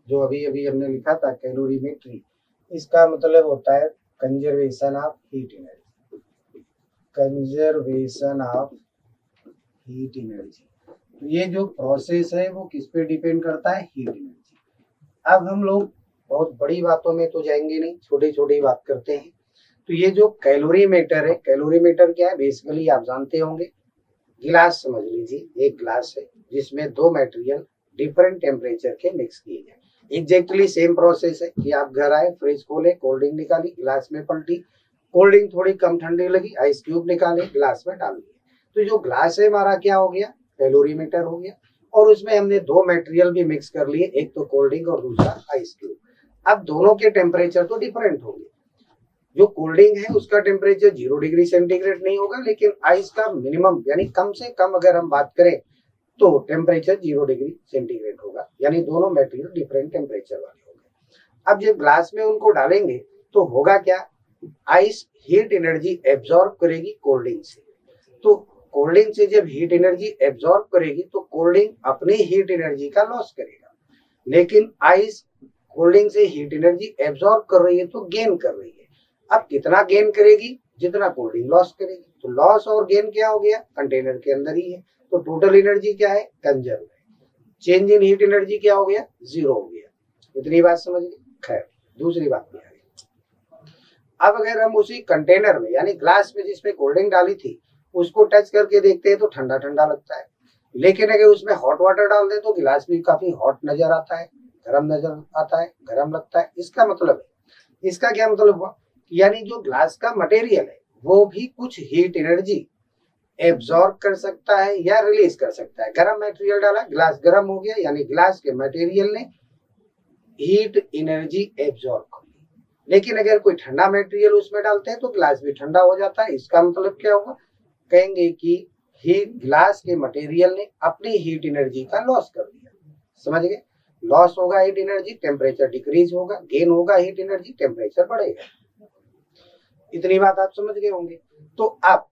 जो अभी अभी हमने लिखा था कैलोरीमेट्री, इसका मतलब होता है conservation of heat energy. Conservation of heat energy, तो ये जो प्रोसेस है वो किस पे डिपेंड करता है, हीट एनर्जी। अब हम लोग बहुत बड़ी बातों में तो जाएंगे नहीं, छोटी छोटी बात करते हैं। तो ये जो कैलोरीमीटर है, कैलोरीमीटर क्या है, बेसिकली आप जानते होंगे, गिलास समझ लीजिए, एक गिलास है जिसमें दो मटेरियल डिफरेंट टेम्परेचर के मिक्स किए गए। एग्जैक्टली सेम प्रोसेस है कि आप घर आए, फ्रिज खोले, कोल्ड ड्रिंक निकाली, गिलास में पलटी, कोल्ड ड्रिंक थोड़ी कम ठंडी लगी, आइस क्यूब निकाले, गिलास में डाल दिए। तो जो ग्लास है हमारा क्या हो गया, कैलोरीमीटर हो गया, और उसमें हमने दो मटेरियल भी मिक्स कर लिए, एक तो कोल्ड ड्रिंक और दूसरा आइस क्यूब। अब दोनों के टेम्परेचर तो डिफरेंट होंगे। जो कोल्ड ड्रिंक है उसका टेम्परेचर 0 डिग्री सेंटीग्रेड नहीं होगा, लेकिन आइस का मिनिमम यानी कम से कम अगर हम बात करें तो टेम्परेचर 0 डिग्री सेंटीग्रेड होगा, यानी दोनों मटेरियल डिफरेंट टेम्परेचर वाले होंगे। अब जब ग्लास में उनको डालेंगे तो होगा क्या, आइस हीट एनर्जी एब्जॉर्ब करेगी कोल्ड ड्रिंक से। तो कोल्ड ड्रिंक से जब हीट एनर्जी एब्जॉर्ब करेगी तो कोल्ड ड्रिंक अपनी हीट एनर्जी का लॉस करेगा, लेकिन आइस कोल्ड ड्रिंक से हीट एनर्जी एब्जॉर्ब कर रही है तो गेन कर रही है। अब कितना गेन करेगी, जितना कोल्ड ड्रिंक लॉस करेगी। तो लॉस और गेन क्या हो गया, कंटेनर के अंदर ही है। तो टोटल एनर्जी क्या है, कंजर्व है। चेंज इन हीट एनर्जी क्या हो गया, 0 हो गया। इतनी बात समझ गए। खैर, दूसरी बात क्या है, अब अगर हम उसी कंटेनर में यानी ग्लास में जिसमें कोल्ड ड्रिंक डाली थी उसको टच करके देखते हैं तो ठंडा ठंडा लगता है, लेकिन अगर उसमें हॉट वाटर डाल दे तो गिलास भी काफी हॉट नजर आता है, गर्म नजर आता है, गर्म लगता है। इसका मतलब है, इसका क्या मतलब हुआ, यानी जो ग्लास का मटेरियल है वो भी कुछ हीट एनर्जी एब्जॉर्ब कर सकता है या रिलीज कर सकता है। गर्म मटेरियल डाला, ग्लास गर्म हो गया, यानी ग्लास के मटेरियल ने हीट एनर्जी एब्जॉर्ब कर ली। लेकिन अगर कोई ठंडा मटेरियल उसमें डालते हैं तो ग्लास भी ठंडा हो जाता है। इसका मतलब क्या होगा, कहेंगे कि हीट ग्लास के मटेरियल ने अपनी हीट एनर्जी का लॉस कर दिया। समझ गए, लॉस होगा हीट एनर्जी, टेम्परेचर डिक्रीज होगा, गेन होगा हीट एनर्जी, टेम्परेचर बढ़ेगा। इतनी बात आप समझ गए होंगे। तो आप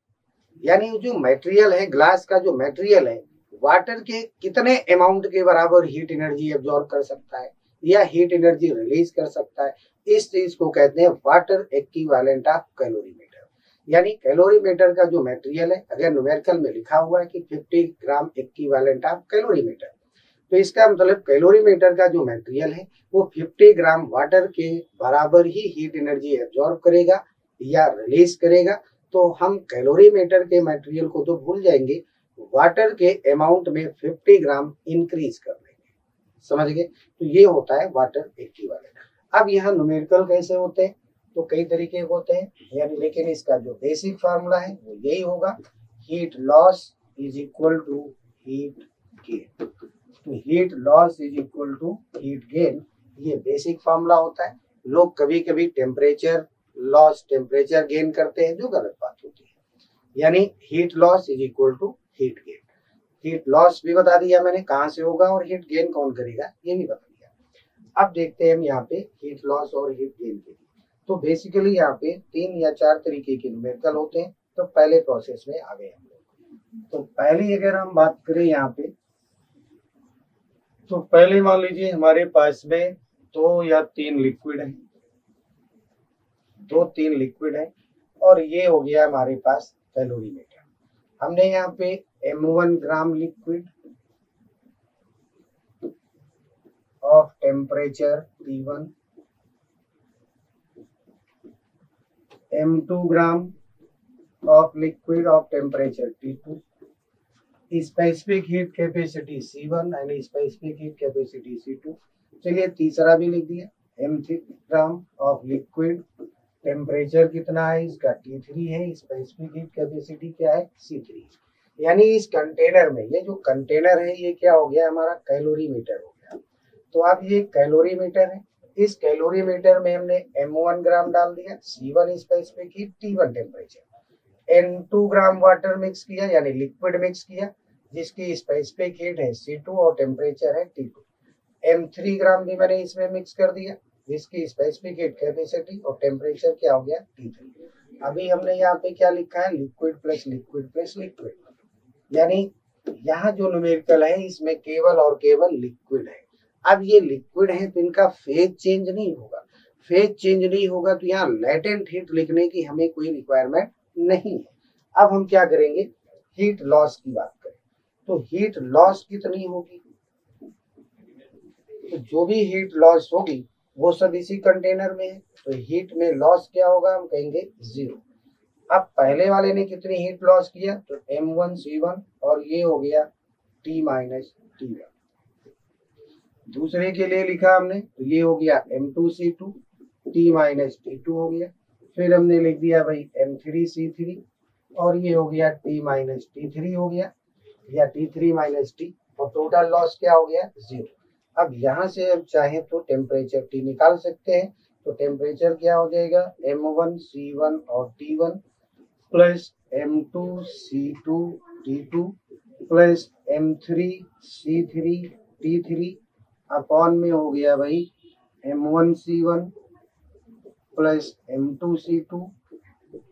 यानी जो मटेरियल है, ग्लास का जो मटेरियल है, वाटर के कितने अमाउंट के बराबर हीट एनर्जी एब्जॉर्ब कर सकता है या हीट एनर्जी रिलीज कर सकता है, इस चीज को कहते हैं वाटर इक्विवेलेंट ऑफ कैलोरीमीटर। यानी कैलोरीमीटर का जो मटेरियल है, अगर न्यूमेरिकल में लिखा हुआ है कि 50 ग्राम इक्विवेलेंट ऑफ कैलोरीमीटर, तो इसका मतलब कैलोरीमीटर का जो मटेरियल है वो 50 ग्राम वाटर के बराबर ही हीट एनर्जी एब्जॉर्ब करेगा या रिलीज करेगा। तो हम कैलोरीमीटर के मटेरियल को तो भूल जाएंगे, वाटर के अमाउंट में 50 ग्राम इंक्रीज कर देंगे। समझ गए? तो ये होता है वाटर इक्विवेलेंट। अब यहाँ न्यूमेरिकल कैसे होते हैं? तो कई तरीके होते हैं, यानी लेकिन इसका जो बेसिक फार्मूला है वो यही होगा, heat loss is equal to heat gain. तो heat loss is equal to heat gain, ये बेसिक फार्मूला होता है। लोग कभी कभी टेम्परेचर लॉस टेम्परेचर गेन करते हैं, जो गलत बात होती है। यानी heat loss is equal to heat gain. Heat loss भी बता दिया मैंने कहाँ से होगा, और हीट गेन कौन करेगा ये भी बता दिया। अब देखते हैं हम यहाँ पे हीट लॉस और हीट गेन के लिए। तो बेसिकली यहाँ पे 3 या 4 तरीके के न्यूमेरिकल होते हैं। तो पहले प्रोसेस में आ गए हम लोग। तो पहली अगर हम बात करें यहाँ पे, तो पहले मान लीजिए हमारे पास में 2 या 3 लिक्विड है, 2-3 लिक्विड है, और ये हो गया हमारे पास कैलोरीमीटर। हमने यहाँ पे M1 gram liquid of temperature T1, M2 gram of liquid of temperature T2, specific heat capacity C1 and specific heat capacity C2। चलिए तीसरा भी लिख दिया, M3 gram of liquid, temperature कितना है इसका T3 है, स्पेसिफिक हीट कैपेसिटी क्या है C3। यानी इस कंटेनर में, ये जो कंटेनर है ये क्या हो गया हमारा कैलोरीमीटर हो गया। तो अब ये कैलोरीमीटर है, इस कैलोरीमीटर में हमने M1 ग्राम डाल दिया, C1 specific heat, T1 temperature, N2 gram water mix किया यानी लिक्विड मिक्स किया जिसकी स्पेसिफिक हीट है C2 और टेम्परेचर है T2, M3 ग्राम भी मैंने इसमें मिक्स कर दिया जिसकी स्पेसिफिक हीट कैपेसिटी और टेम्परेचर क्या हो गया T3। अभी हमने यहाँ पे क्या लिखा है, liquid plus liquid plus liquid, यानी यहाँ जो न्यूमेरिकल है इसमें केवल और केवल लिक्विड है। अब ये लिक्विड है तो इनका फेज चेंज नहीं होगा, फेज चेंज नहीं होगा तो यहाँ लेटेंट हीट लिखने की हमें कोई रिक्वायरमेंट नहीं है। अब हम क्या करेंगे, हीट लॉस की बात करें। तो हीट लॉस कितनी होगी, तो जो भी हीट लॉस होगी वो सब इसी कंटेनर में है, तो हीट में लॉस क्या होगा, हम कहेंगे 0। अब पहले वाले ने कितनी हीट लॉस किया, तो M1C1 और ये हो गया T माइनस T1। दूसरे के लिए लिखा हमने तो ये हो गया M2C2 T माइनस T2 हो गया। फिर हमने लिख दिया भाई M3C3 और ये हो गया T माइनस T3 हो गया, या T3 माइनस T, और टोटल लॉस क्या हो गया 0। अब यहाँ से अब चाहे तो टेम्परेचर T निकाल सकते हैं। तो टेम्परेचर क्या हो जाएगा, M1C1 और T1 plus M2C2 T2 plus M3C3 T3 upon में हो गया भाई M1C1 plus M2C2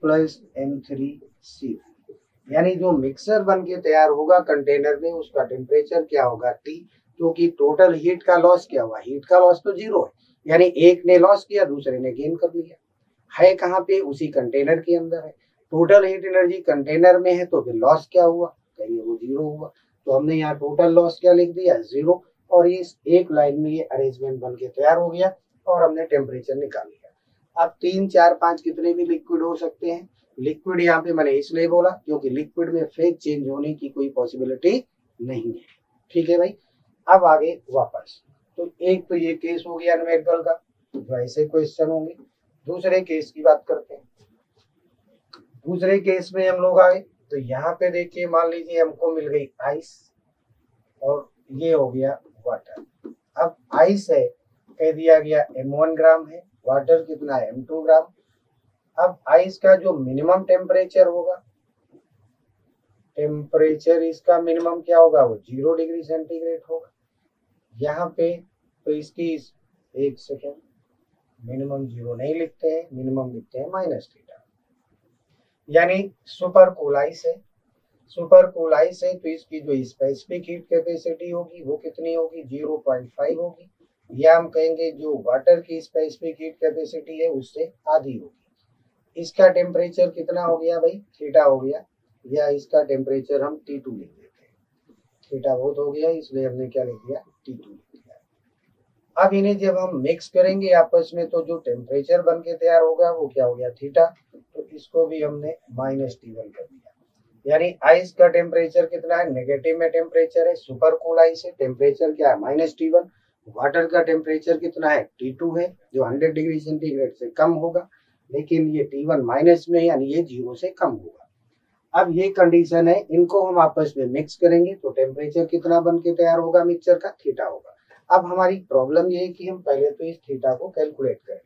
plus M3C3। यानी जो मिक्सर बन के तैयार होगा कंटेनर में उसका टेम्परेचर क्या होगा T, क्योंकि टोटल हीट का लॉस क्या हुआ, हीट का लॉस तो 0 है, यानी एक ने लॉस किया दूसरे ने गेन कर लिया। है कहाँ पे, उसी कंटेनर के अंदर है। टोटल हीट एनर्जी कंटेनर में है तो फिर लॉस क्या हुआ, कहिए वो 0 हुआ। तो हमने यहाँ टोटल लॉस क्या लिख दिया 0, और इस एक लाइन में ये अरेंजमेंट बन के तैयार हो गया और हमने टेम्परेचर निकाल लिया। अब 3, 4, 5 कितने भी लिक्विड हो सकते हैं। लिक्विड यहाँ पे मैंने इसलिए बोला क्योंकि लिक्विड में फेज चेंज होने की कोई पॉसिबिलिटी नहीं है। ठीक है भाई, अब आगे वापस। तो एक तो ये केस हो गया न्यूमेरिकल का, तो ऐसे क्वेश्चन होंगे। दूसरे केस की बात करते हैं। दूसरे केस में हम लोग आए तो यहाँ पे देखिए, मान लीजिए हमको मिल गई आइस और ये हो गया वाटर। अब आइस है, कह दिया गया M1 ग्राम है, वाटर कितना है M2 ग्राम। अब आइस का जो मिनिमम टेम्परेचर होगा, टेम्परेचर इसका मिनिमम क्या होगा, वो 0 डिग्री सेंटीग्रेड होगा। यहाँ पे तो इसकी एक सेकेंड, मिनिमम 0 नहीं लिखते हैं, मिनिमम लिखते हैं -θ, यानी सुपर कूल आइस है। सुपर कूल आइस है तो इसकी जो स्पेसिफिक हीट कैपेसिटी होगी वो कितनी होगी, 0.5 होगी, या हम कहेंगे जो वाटर की स्पेसिफिक हीट कैपेसिटी है उससे आधी होगी। इसका टेम्परेचर कितना हो गया भाई, थीटा हो गया, या इसका टेम्परेचर हम T2 लिख देते हैं, थीटा बहुत हो गया इसलिए हमने क्या लिख दिया, T2 लिख दिया। अब इन्हें जब हम मिक्स करेंगे आपस में तो जो टेम्परेचर बन के तैयार होगा वो क्या हो गया, थीटा, तो इसको भी हमने -T1 कर दिया। यानी आइस का टेम्परेचर कितना है, नेगेटिव में टेम्परेचर है, सुपर कूल आइस है, टेम्परेचर क्या है, -T1। वाटर का टेम्परेचर कितना है, T2 है, जो 100 डिग्री सेंटीग्रेड से कम होगा, लेकिन ये T1 माइनस में, यानी ये 0 से कम होगा। अब ये कंडीशन है, इनको हम आपस में मिक्स करेंगे तो टेम्परेचर कितना बन के तैयार होगा मिक्सचर का, थीटा होगा। अब हमारी प्रॉब्लम ये है कि हम पहले तो इस थीटा को कैलकुलेट करें।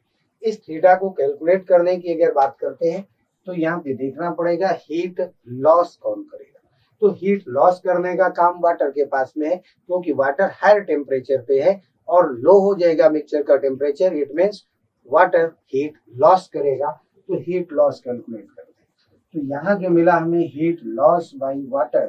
इस थीटा को कैलकुलेट करने की अगर बात करते हैं तो यहाँ पे देखना पड़ेगा हीट लॉस कौन करेगा। तो हीट लॉस करने का काम वाटर के पास में है, क्योंकि वाटर हायर टेम्परेचर पे है और लो हो जाएगा मिक्सचर का temperature, it means water heat loss करेगा। तो हीट लॉस कैलकुलेट करते हैं, तो यहाँ जो मिला हमें हीट लॉस बाई वाटर,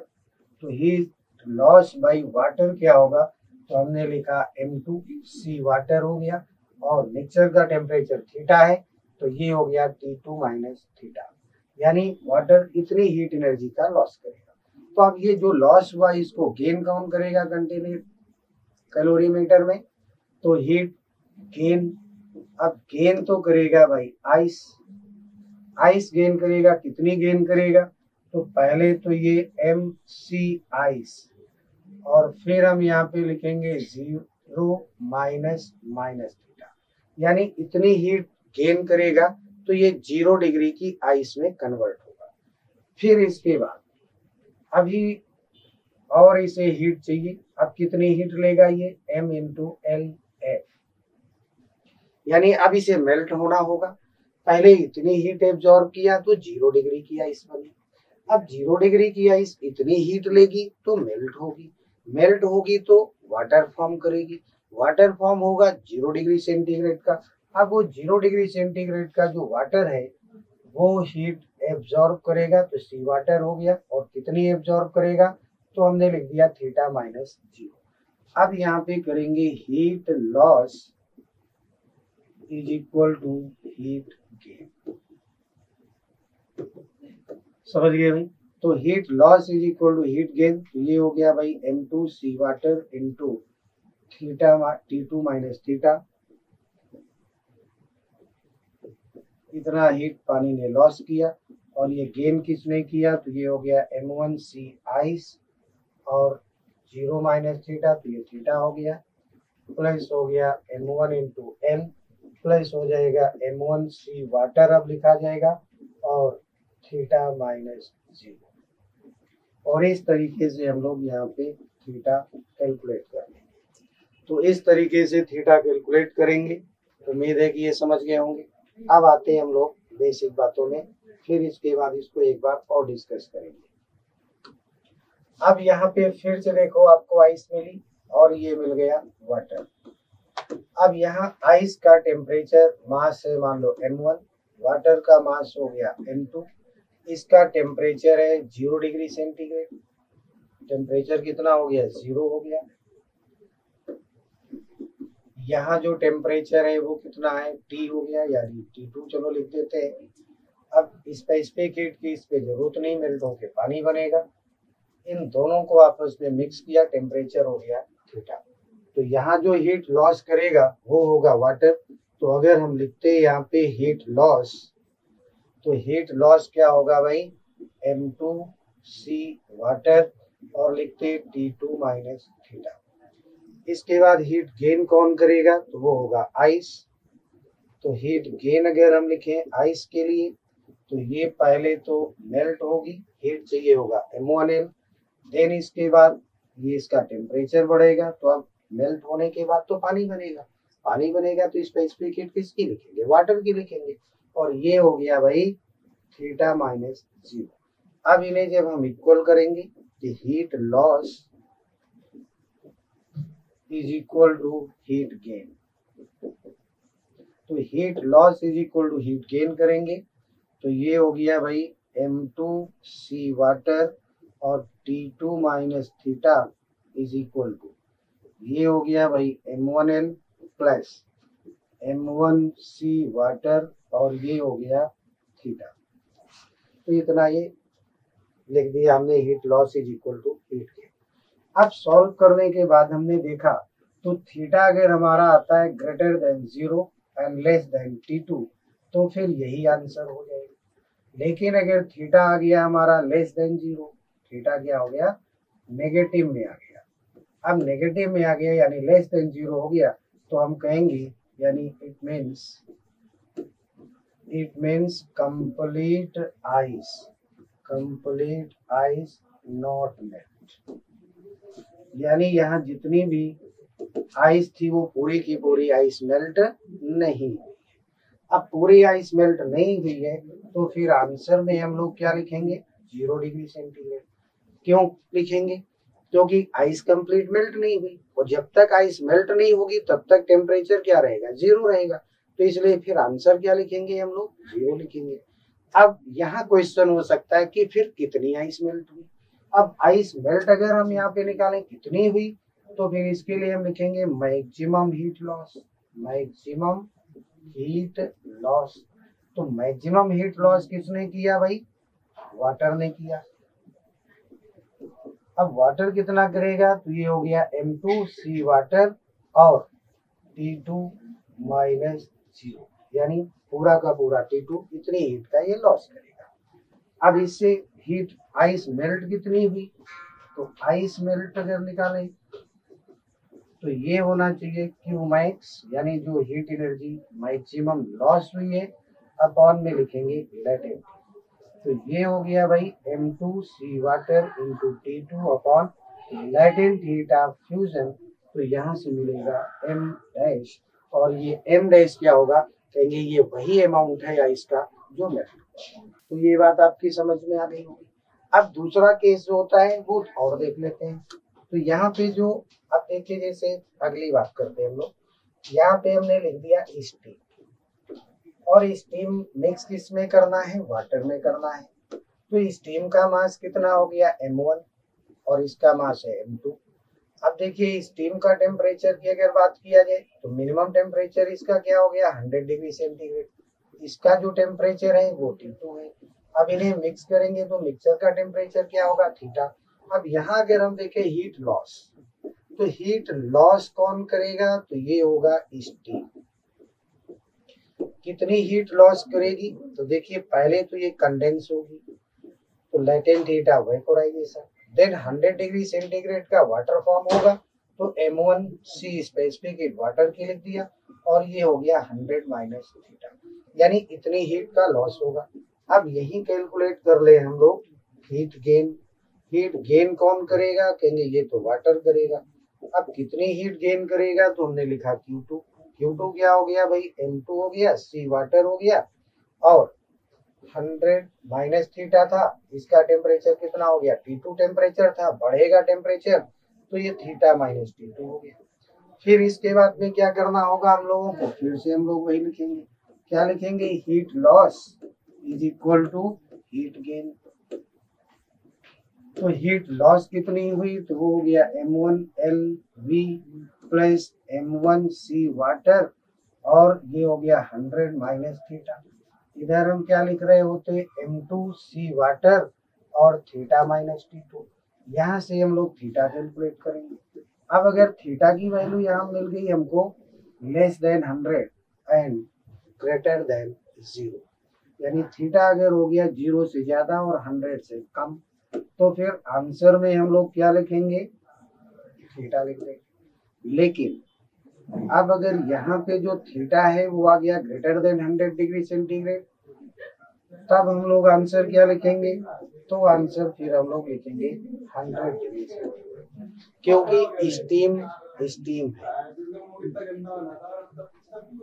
तो हीट लॉस बाई वाटर क्या होगा, तो हमने लिखा M2C वाटर हो गया, और मिक्सचर का टेम्परेचर थीटा है, तो ये हो गया T2 माइनस थीटा, यानी वाटर इतनी हीट एनर्जी का लॉस करेगा। तो अब ये जो लॉस हुआ इसको गेन कौन करेगा कंटिन्यू कैलोरीमीटर में, तो हीट गेन, अब गेन तो करेगा भाई आइस, आइस गेन करेगा, कितनी गेन करेगा, तो पहले तो ये MC आइस, और फिर हम यहाँ पे लिखेंगे 0 माइनस थीटा, यानी इतनी हीट गेन करेगा तो ये 0 डिग्री की आइस में कन्वर्ट होगा। फिर इसके बाद अभी और इसे हीट चाहिए, अब कितनी हीट लेगा ये, M इंटू LF, यानी अब इसे मेल्ट होना होगा। पहले इतनी हीट एब्जॉर्ब किया तो 0 डिग्री की आइस बनी, अब 0 डिग्री की आइस इतनी हीट लेगी तो मेल्ट होगी, मेल्ट होगी तो वाटर फॉर्म करेगी, वाटर फॉर्म होगा 0 डिग्री सेंटीग्रेड का। अब वो 0 डिग्री सेंटीग्रेड का जो वाटर है वो हीट एब्जॉर्ब करेगा, तो सी वाटर हो गया, और कितनी एब्जॉर्ब करेगा, तो हमने लिख दिया थीटा माइनस 0। अब यहाँ पे करेंगे heat loss is equal to heat gain, समझ गए भाई। तो heat loss is equal to heat gain, तो ये हो गया भाई M2C water into theta T2 minus theta, इतना हीट पानी ने लॉस किया, और ये गेन किसने किया, तो ये हो गया M1C आइस, और 0 माइनस थीटा, तो ये थीटा हो गया, प्लस हो गया M1 इंटू L, प्लस हो जाएगा M1C वाटर अब लिखा जाएगा, और थीटा माइनस 0। और इस तरीके से हम लोग यहाँ पे थीटा कैलकुलेट कर लेंगे। तो इस तरीके से थीटा कैलकुलेट करेंगे, उम्मीद है कि ये समझ गए होंगे। अब आते हैं हम लोग बेसिक बातों में, फिर इसके बाद इसको एक बार और डिस्कस करेंगे। अब यहाँ पे फिर से देखो आपको आइस मिली और ये मिल गया वाटर। अब यहाँ आइस का टेम्परेचर मास है मान लो M1, वाटर का मास हो गया M2, इसका टेम्परेचर है 0 डिग्री सेंटीग्रेड, टेम्परेचर कितना हो गया, 0 हो गया। यहाँ जो टेम्परेचर है वो कितना है, T हो गया, यानी T2 चलो लिख देते हैं। अब स्पेसिफिक हीट की इस पे जरूरत नहीं, मेल्ट होके पानी बनेगा। इन दोनों को आपस में मिक्स किया, टेम्परेचर हो गया थीटा। तो यहाँ जो हीट लॉस करेगा वो होगा वाटर। तो अगर हम लिखते हैं यहाँ पे हीट लॉस, तो हीट लॉस क्या होगा भाई, M2C वाटर, और लिखते T2 माइनस थीटा। इसके बाद हीट गेन कौन करेगा, तो वो होगा आइस। तो हीट गेन अगर हम लिखें आइस के लिए, तो ये पहले तो मेल्ट होगी, हीट चाहिए होगा M1L, देन इसके बाद ये इसका टेम्परेचर बढ़ेगा, तो अब मेल्ट होने के बाद तो पानी बनेगा, पानी बनेगा तो स्पेसिफिक हीट किसकी लिखेंगे, वाटर की लिखेंगे, और ये हो गया भाई थीटा माइनस 0। अब इन्हें जब हम इक्वल करेंगे तो heat loss is equal to heat gain, तो heat loss is equal to heat gain करेंगे, तो ये हो गया भाई M2C वाटर और T2 minus theta is equal to, ये हो गया भाई M1L प्लस M1C वाटर, और ये हो गया थीटा। तो इतना ये लिख दिया हमने, heat loss is equal to heat gain. अब सॉल्व करने के बाद हमने देखा तो थीटा अगर हमारा आता है greater than 0 and less than T2 तो फिर यही आंसर हो जाएगा। लेकिन अगर थीटा आ गया हमारा लेस देन 0, थीटा क्या हो गया, नेगेटिव में आ गया। अब नेगेटिव में आ गया यानी लेस देन 0 हो गया, तो हम कहेंगे यानी it means complete ice not melt, यानी यहाँ जितनी भी आइस थी वो पूरी की पूरी आइस मेल्ट नहीं हुई। अब पूरी आइस मेल्ट नहीं हुई है तो फिर आंसर में हम लोग क्या लिखेंगे, 0 डिग्री सेंटीग्रेड। क्यों लिखेंगे, क्योंकि आइस कंप्लीट मेल्ट नहीं हुई, और जब तक आइस मेल्ट नहीं होगी तब तक टेम्परेचर क्या रहेगा, 0 रहेगा। तो इसलिए फिर आंसर क्या लिखेंगे, हम लोग 0 लिखेंगे। अब यहाँ क्वेश्चन हो सकता है कि फिर कितनी आइस मेल्ट हुई। अब आइस मेल्ट अगर हम यहाँ पे निकालें कितनी हुई, तो फिर इसके लिए हम लिखेंगे मैक्सिमम हीट लॉस। तो मैक्सिमम हीट लॉस किसने किया भाई, वाटर ने किया। अब वाटर कितना करेगा, तो ये हो गया M2C वाटर और T2 माइनस 0, यानी पूरा का पूरा T2 इतनी हीट का ये लॉस करेगा। अब इससे हीट आइस मेल्ट कितनी हुई, तो आइस मेल्ट अगर निकालें तो ये होना चाहिए Q मैक्स, यानी जो हीट एनर्जी मैक्सिमम लॉस हुई है अपॉन में लिखेंगे लेटेंट। तो ये हो गया भाई M2C water into T2 upon latent heat of fusion. तो यहाँ से मिलेगा M डैश, और ये M डैश क्या होगा, कहेंगे ये वही अमाउंट है आइस का जो मेल्ट। तो ये बात आपकी समझ में आ गई होगी। अब दूसरा केस जो होता है वो और देख लेते हैं। तो यहाँ पे जो, अब देखिए जैसे अगली बात करते हैं हम लोग, यहाँ पे हमने लिख दिया स्टीम, और स्टीम मिक्स किस में करना है, वाटर में करना है। तो स्टीम का मास कितना हो गया M1 और इसका मास है M2। अब देखिए स्टीम का टेम्परेचर की अगर बात किया जाए तो मिनिमम टेम्परेचर इसका क्या हो गया, 100 डिग्री सेंटीग्रेड। इसका जो टेम्परेचर है वो T2 है। अब इन्हें मिक्स करेंगे तो मिक्सर का टेम्परेचर क्या होगा, थीटा। अब यहाँ अगर हम देखें हीट लॉस, तो हीट लॉस कौन करेगा, तो ये होगा स्टीम। कितनी हीट लॉस करेगी, तो देखिए पहले तो ये कंडेंस होगी, तो latent heat of vaporisation, then 100 degree centigrade का वाटर फॉर्म होगा, तो M1C स्पेसिफिक हीट वाटर की लिख दिया, और ये हो गया 100 माइनस थीटा, यानी इतनी हीट का लॉस होगा। अब यही कैलकुलेट कर ले हम लोग हीट गेन कौन करेगा, कहेंगे ये तो वाटर करेगा। अब कितनी हीट गेन करेगा, तो हमने लिखा Q2 क्या हो गया भाई, M2 हो गया, C वाटर हो गया, और 100 माइनस थीटा था, इसका टेम्परेचर कितना हो गया, T2 टेम्परेचर था, बढ़ेगा टेम्परेचर तो ये थीटा माइनस T2 हो गया। फिर इसके बाद में क्या करना होगा हम लोगों को, फिर से हम लोग वही लिखेंगे, क्या लिखेंगे, heat loss is equal to heat gain. तो हीट लॉस कितनी हुई, तो वो हो गया M1LV प्लस M1C वाटर, और ये हो गया 100 माइनस थीटा। इधर हम क्या लिख रहे होते, M2C वाटर और थीटा माइनस T2। यहाँ से हम लोग थीटा कैलकुलेट करेंगे। अब अगर थीटा की वैल्यू यहाँ मिल गई हमको less than 100 and greater than 0, यानी थीटा अगर हो गया 0 से ज्यादा और 100 से कम, तो फिर आंसर में हम लोग क्या लिखेंगे, थीटा लिख देंगे। लेकिन अब अगर यहाँ पे जो थीटा है वो आ गया ग्रेटर देन 100 डिग्री सेंटीग्रेड, तब हम लोग आंसर क्या लिखेंगे, तो आंसर फिर हम लोग लिखेंगे 100 डिग्री सेंटीग्रेड, क्योंकि स्टीम है।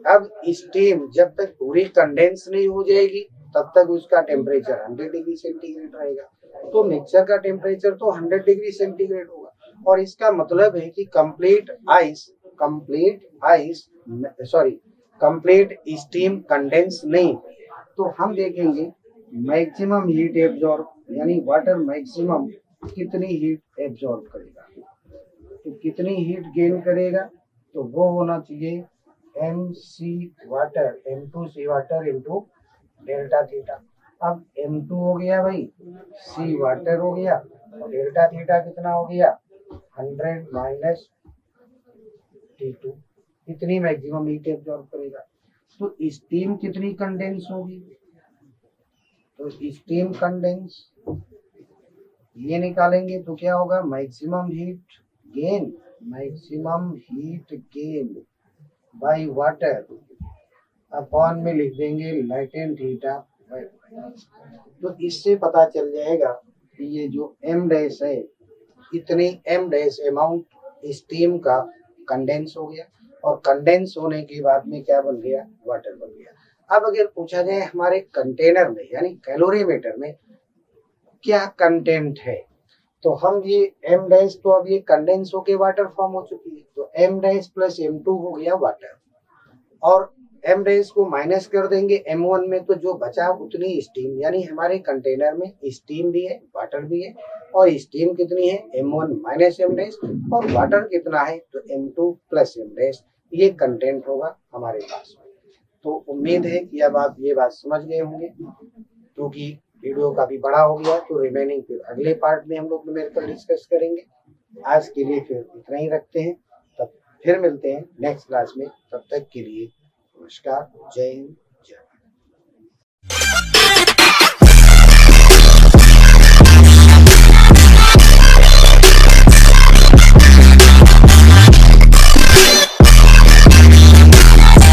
अब स्टीम जब तक पूरी कंडेंस नहीं हो जाएगी तब तक उसका टेम्परेचर 100 डिग्री सेंटीग्रेड रहेगा, तो मिक्सचर का टेम्परेचर तो 100 डिग्री सेंटीग्रेड होगा। और इसका मतलब है कि कंप्लीट स्टीम कंडेंस नहीं हुई। तो हम देखेंगे मैक्सिमम हीट एब्जॉर्ब, यानी वाटर मैक्सिमम कितनी हीट एब्जॉर्ब करेगा, तो कितनी हीट गेन करेगा, तो वो होना चाहिए M2C water into delta theta. अब M2 हो गया भाई, C वाटर हो गया, और डेल्टा थीटा कितना हो गया 100 माइनस T2। इतनी मैक्सिमम हीट एब्जॉर्ब करेगा। तो स्टीम कितनी कंडेंस होगी, तो स्टीम कंडेंस ये निकालेंगे तो क्या होगा maximum heat gain, maximum heat gain by water upon में लिख देंगे लैटेंट हीटा। तो इससे पता चल जाएगा कि ये जो m डैश है, इतनी m डैश अमाउंट स्टीम का कंडेंस हो गया, और कंडेंस होने के बाद में क्या बन गया वाटर बन गया। अब अगर पूछा जाए हमारे कंटेनर में यानी कैलोरीमीटर में क्या कंटेंट है, तो हम ये m डैश तो अब ये कंडेंस होके वाटर फॉर्म हो चुकी है, तो m डैश प्लस m2 हो गया वाटर, और m डैश को माइनस कर देंगे m1 में, तो जो बचा उतनी स्टीम, यानी हमारे कंटेनर में स्टीम भी है वाटर भी है, और स्टीम कितनी है m1 माइनस m डैश, और वाटर कितना है तो m2 प्लस m डैश, ये कंटेंट होगा हमारे पास में। तो उम्मीद है कि अब आप ये बात समझ गए होंगे, क्योंकि वीडियो काफी बड़ा हो गया, तो रिमेनिंग फिर अगले पार्ट में हम लोग न्यूमेरिकल डिस्कस करेंगे। आज के लिए फिर इतना ही रखते हैं, तब फिर मिलते हैं नेक्स्ट क्लास में। तब तक के लिए नमस्कार, जय हिंद।